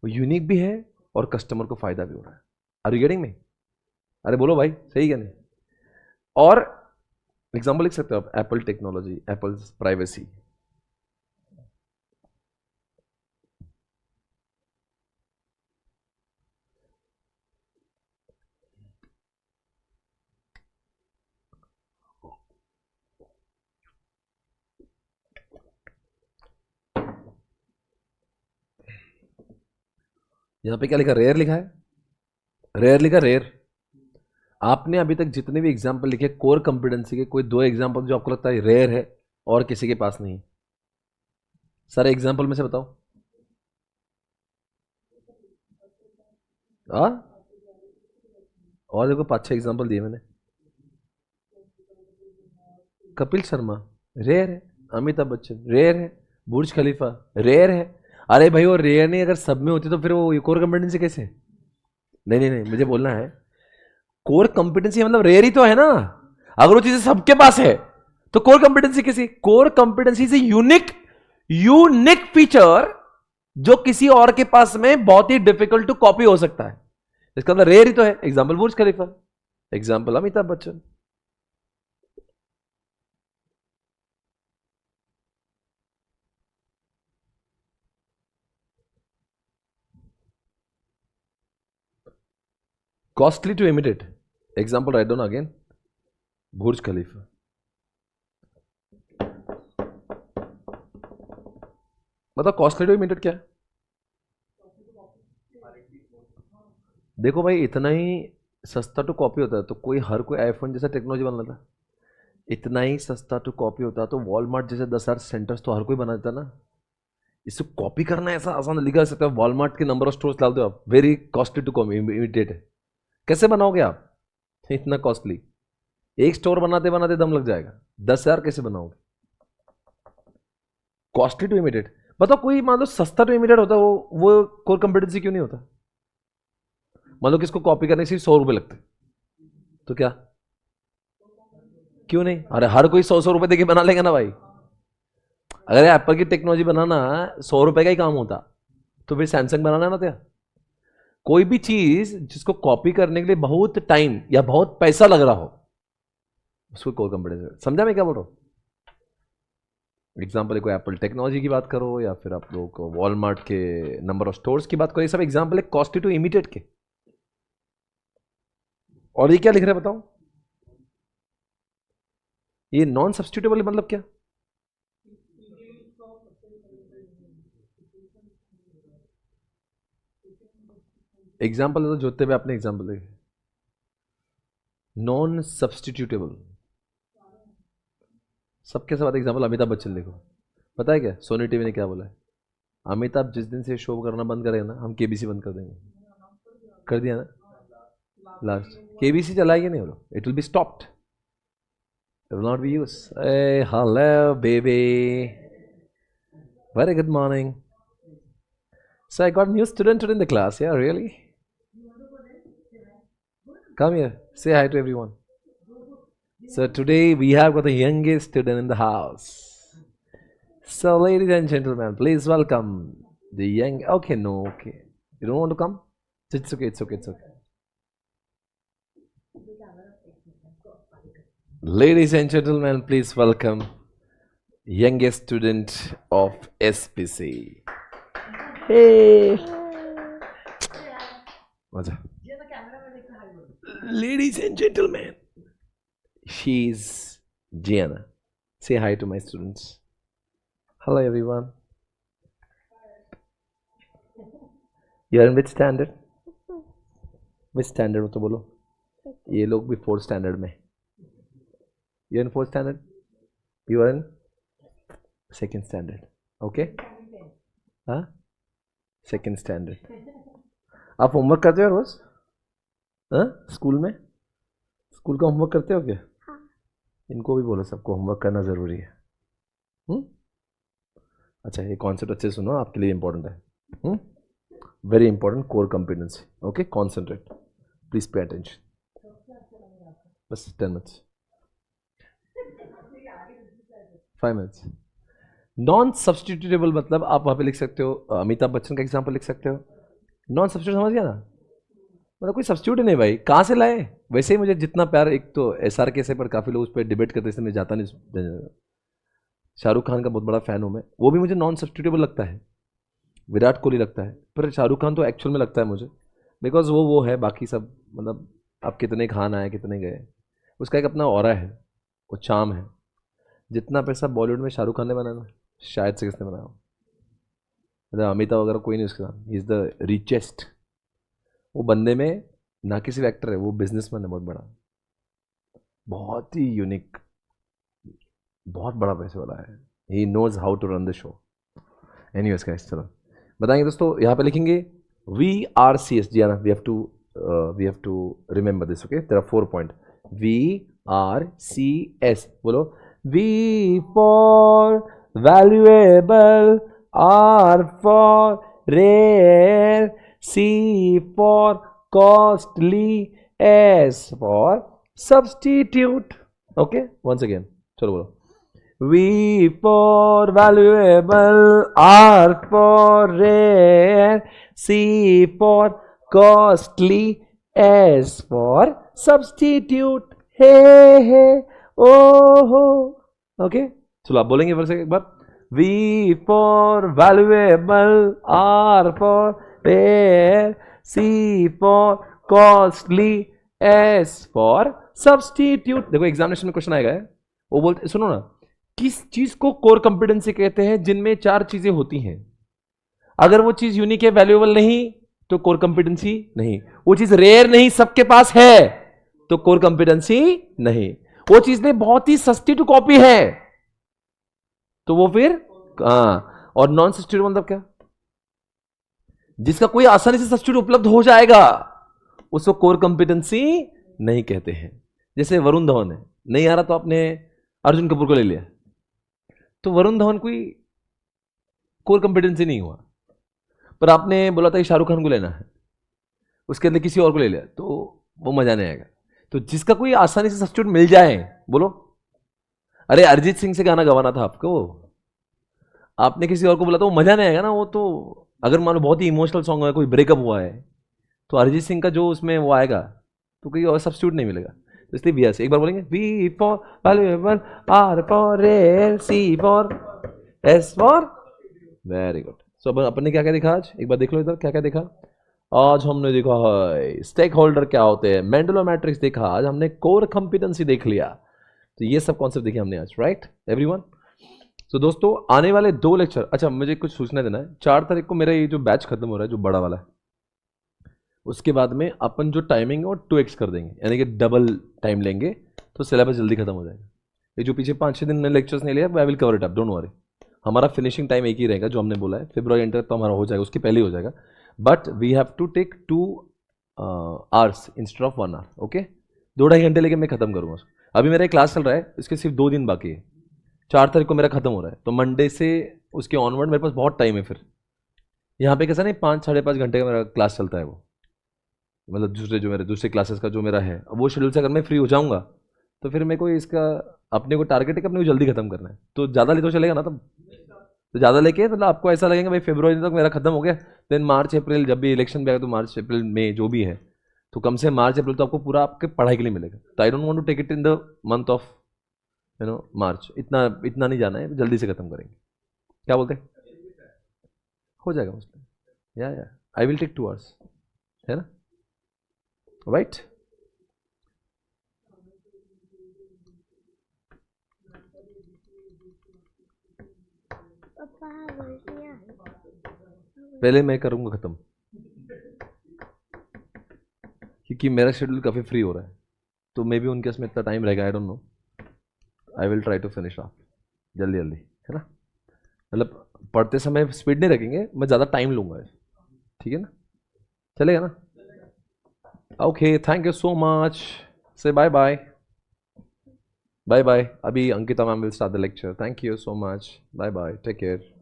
वो यूनिक भी है और कस्टमर को फायदा भी हो रहा है। Are you getting me? अरे बोलो भाई, सही क्या नहीं? और एग्जांपल लिख सकते हो आप, एप्पल टेक्नोलॉजी, एप्पल प्राइवेसी। यहां पे क्या लिखा? रेयर लिखा है, रेयर लिखा, रेयर। आपने अभी तक जितने भी एग्जाम्पल लिखे कोर कंपिटेंसी के, कोई 2 एग्जाम्पल जो आपको लगता है रेयर है और किसी के पास नहीं? सारे एग्जाम्पल में से बताओ। आ? और देखो 5-6 एग्जाम्पल दिए मैंने। कपिल शर्मा रेयर है, अमिताभ बच्चन रेयर है, बुर्ज खलीफा रेयर है। अरे भाई वो रेयर नहीं, अगर सब में होती तो फिर वो कोर कंपिटेंसी कैसे? नहीं नहीं नहीं, मुझे बोलना है कोर कंपिटेंसी मतलब रेयर ही तो है ना। अगर वो चीजें सबके पास है तो कोर कंपिटेंसी कैसी? Core competency is unique, unique feature जो किसी और के पास में बहुत ही डिफिकल्ट टू कॉपी हो सकता है, इसका मतलब रेयर ही तो है। Example Burj Khalifa, example Amitabh Bachchan. Costly to imitate, example write down again, Burj Khalifa. मतलब कॉस्टली टू इमिटेट क्या है? देखो भाई, इतना ही सस्ता टू कॉपी होता है तो कोई हर कोई आईफोन जैसा टेक्नोलॉजी बना लेता। इतना ही सस्ता टू कॉपी होता तो वॉलमार्ट जैसे 10,000 सेंटर्स तो हर कोई बना देता ना। इसको कॉपी करना ऐसा आसान लिखा सकता है, वॉलमार्ट के नंबर ऑफ स्टोर्स डाल दो आप, very costly to copy imitate है। कैसे बनाओगे आप इतना कॉस्टली? एक स्टोर बनाते बनाते दम लग जाएगा, 10,000 कैसे बनाओगे? Costly to imitate. बताओ कोई मान लो सस्ता टू इमिटेट होता, वो कोर कंपिटेंसी क्यों नहीं होता? मान लो किसको कॉपी करने सिर्फ 100 रुपए लगते, तो क्या, क्यों नहीं? अरे हर कोई 100 रुपए देके बना लेगा ना भाई। अगर एप्पल की टेक्नोलॉजी बनाना 100 रुपए का ही काम होता तो फिर सैमसंग बनाना ना था। कोई भी चीज जिसको कॉपी करने के लिए बहुत टाइम या बहुत पैसा लग रहा हो उसको कोर कंपिटेंसी। समझा मैं क्या बोल रहा हूं? एग्जाम्पल कोई एप्पल टेक्नोलॉजी की बात करो या फिर आप लोग को वॉलमार्ट के नंबर ऑफ स्टोर्स की बात करो, ये सब एग्जाम्पल है कॉस्टली टू इमिटेट के। और ये क्या लिख रहा है बताओ, ये नॉन सब्स्टिट्यूटेबल मतलब क्या? एग्जाम्पल तो जोते हुए आपने एग्जाम्पल देखे, नॉन सब्स्टिट्यूटेबल। सबके सब एग्जाम्पल अमिताभ बच्चन देखो, पता है क्या सोनी टीवी ने क्या बोला है? अमिताभ जिस दिन से शो करना बंद करेगा ना, हम केबीसी बंद कर देंगे। कर दिया ना, लास्ट केबीसी चलाएंगे नहीं, बोलो it will be stopped, it will not be use. Hello baby, very good morning. So I got new student today in the class. Yeah, really? Come here. Say hi to everyone. So today we have got the youngest student in the house. So ladies and gentlemen, please welcome the young. Okay, no, okay. You don't want to come? It's okay. It's okay. It's okay. Ladies and gentlemen, please welcome youngest student of SPC. Hey. Ladies and gentlemen, she's Gianna. Say hi to my students. Hello everyone. You are in which standard? Which standard तो बोलो? ये लोग भी 4th standard में. You are in 4th standard? You are in 2nd standard. Okay? हाँ? 2nd standard. आप homework करते हो रोज? हाँ? स्कूल में? स्कूल का होमवर्क करते हो क्या? हाँ. इनको भी बोलो सबको होमवर्क करना जरूरी है. अच्छा, ये कॉन्सेप्ट अच्छे से सुनो, आपके लिए इंपॉर्टेंट है. Very important, core competency. Okay, concentrate, please pay attention. बस 10 मिनट्स, 5 मिनट्स. नॉन सब्सटीट्यूटेबल मतलब आप वहाँ पे लिख सकते हो, अमिताभ बच्चन का एग्जाम्पल लिख सकते हो. नॉन सब्सटीट्यूट समझ गया ना, मतलब कोई सब्सटीट्यूट ही नहीं भाई, कहाँ से लाए? वैसे ही मुझे जितना प्यार, एक तो SRK से पर काफ़ी लोग उस पर डिबेट करते हैं, मैं जाता नहीं. शाहरुख खान का बहुत बड़ा फ़ैन हूँ मैं, वो भी मुझे नॉन सब्सटीट्यूटेबल लगता है. विराट कोहली लगता है, पर शाहरुख खान तो एक्चुअल में लगता है मुझे, बिकॉज वो है, बाकी सब मतलब आप कितने खान आए कितने गए, उसका एक अपना ऑरा है, वो चार्म है. जितना पैसा बॉलीवुड में शाहरुख खान ने बनाया ना, शायद से किसने बनाया, मतलब अमिताभ वगैरह कोई नहीं उसके साथ. He is the richest. वो बंदे में ना किसी एक्टर है, वो बिजनेसमैन है बहुत बड़ा, बहुत ही यूनिक, बहुत बड़ा पैसे वाला है. He knows how to run the show. Anyways guys, चलो बताएंगे दोस्तों. यहाँ पे लिखेंगे VRCS. जी ना, we have to remember this. Okay, there are 4 point. VRCS बोलो. V for valuable, R for rare, C for costly, S for substitute. Okay, once again, चलो बोलो. V for valuable, R for rare, C for costly, S for substitute. Hey, hey, oh. Okay, चलो आप बोलेंगे फिर से एक बार. V for valuable, R for rare, C for costly, S for substitute. देखो examination में क्वेश्चन आएगा है, वो बोलते, सुनो ना, किस चीज को कोर कंपिटेंसी कहते हैं जिनमें 4 चीजें होती हैं. अगर वो चीज यूनिक है, वैल्यूएबल नहीं, तो कोर कंपिटेंसी नहीं. वो चीज रेयर नहीं, सबके पास है, तो कोर कंपिटेंसी नहीं. वो चीज ने बहुत ही सस्ती टू कॉपी है, तो वो फिर हाँ. और नॉन सब्स्टिट्यूट मतलब क्या? जिसका कोई आसानी से सब्स्टिट्यूट उपलब्ध हो जाएगा, उसको कोर कंपिटेंसी नहीं कहते हैं. जैसे वरुण धवन है, नहीं आ रहा तो आपने अर्जुन कपूर को ले लिया, तो वरुण धवन कोई कोर कंपिटेंसी नहीं हुआ. पर आपने बोला था कि शाहरुख खान को लेना है, उसके अंदर किसी और को ले लिया, तो वो मजा नहीं आएगा. तो जिसका कोई आसानी से सब्स्टिट्यूट मिल जाए, बोलो. अरे अरिजीत सिंह से गाना गवाना था आपको, आपने किसी और को बोला तो वो मजा नहीं आएगा ना. वो तो अगर मान लो बहुत ही इमोशनल सॉन्ग है, कोई ब्रेकअप हुआ है, तो अरिजीत सिंह का जो उसमें वो आएगा, तो कोई और सब्स्टिट्यूट नहीं मिलेगा. इसलिए वी एस, एक बार बोलेंगे V for valuable, R for rare, C for, S for, very good. So अपन ने क्या क्या देखा आज, एक बार देख लो इधर क्या क्या देखा। आज हमने देखा है स्टेक होल्डर क्या होते हैं, मेंडलो मैट्रिक्स देखा, आज हमने कोर कंपिटेंसी देख लिया। तो ये सब कॉन्सेप्ट देखे हमने आज, राइट एवरीवन। तो दोस्तों आने वाले 2 लेक्चर, अच्छा मुझे कुछ सूचना देना है, 4 तारीख को मेरा ये जो बैच खत्म हो रहा है जो बड़ा वाला है, उसके बाद में अपन जो टाइमिंग है वो 2x कर देंगे, यानी कि डबल टाइम लेंगे, तो सिलेबस जल्दी खत्म हो जाएगा। ये जो पीछे 5-6 दिन में लेक्चर्स नहीं लिया, I will cover it up, don't worry. हमारा फिनिशिंग टाइम एक ही रहेगा जो हमने बोला है, फरवरी एंड तक तो हमारा हो जाएगा, उसके पहले ही हो जाएगा, but we have to take 2 hours instead of 1 hour, okay. 2-2.5 घंटे लेके मैं खत्म करूँगा। अभी मेरा एक क्लास चल रहा है, इसके सिर्फ 2 दिन बाकी है, 4 तारीख को मेरा खत्म हो रहा है, तो मंडे से उसके ऑनवर्ड मेरे पास बहुत टाइम है। फिर यहाँ पे कैसा नहीं 5-5.5 घंटे का मेरा क्लास चलता है वो, मतलब दूसरे क्लासेस का जो मेरा है, अब वो शेड्यूल से अगर मैं फ्री हो जाऊंगा तो फिर मेरे को इसका अपने को टारगेट है कि अपने को जल्दी खत्म करना है, तो ज़्यादा ले तो चलेगा ना तब, तो ज़्यादा लेके मतलब आपको ऐसा लगेगा भाई फरवरी तक मेरा खत्म हो गया, देन मार्च अप्रैल जब भी इलेक्शन भी आएगा तो मार्च अप्रैल मई जो भी है, तो कम से मार्च अप्रैल तो आपको पूरा आपके पढ़ाई के लिए मिलेगा। तो I don't want to take it in the month of March, इतना इतना नहीं जाना है, जल्दी से खत्म करेंगे, क्या बोलते हैं, हो जाएगा उसमें, या आई विल टेक 2 आवर्स, है ना, राइट। पहले मैं करूंगा खत्म, क्योंकि मेरा शेड्यूल काफ़ी फ्री हो रहा है, तो मे बी उनके इसमें इतना टाइम रहेगा, I don't know, I will try to finish off जल्दी जल्दी, है ना, मतलब पढ़ते समय स्पीड नहीं रखेंगे, मैं ज़्यादा टाइम लूंगा, ठीक है ना, चलेगा ना, okay thank you so much, से बाय बाय, बाय बाय। अभी Ankita ma'am will start the lecture, thank you so much, bye bye, take care.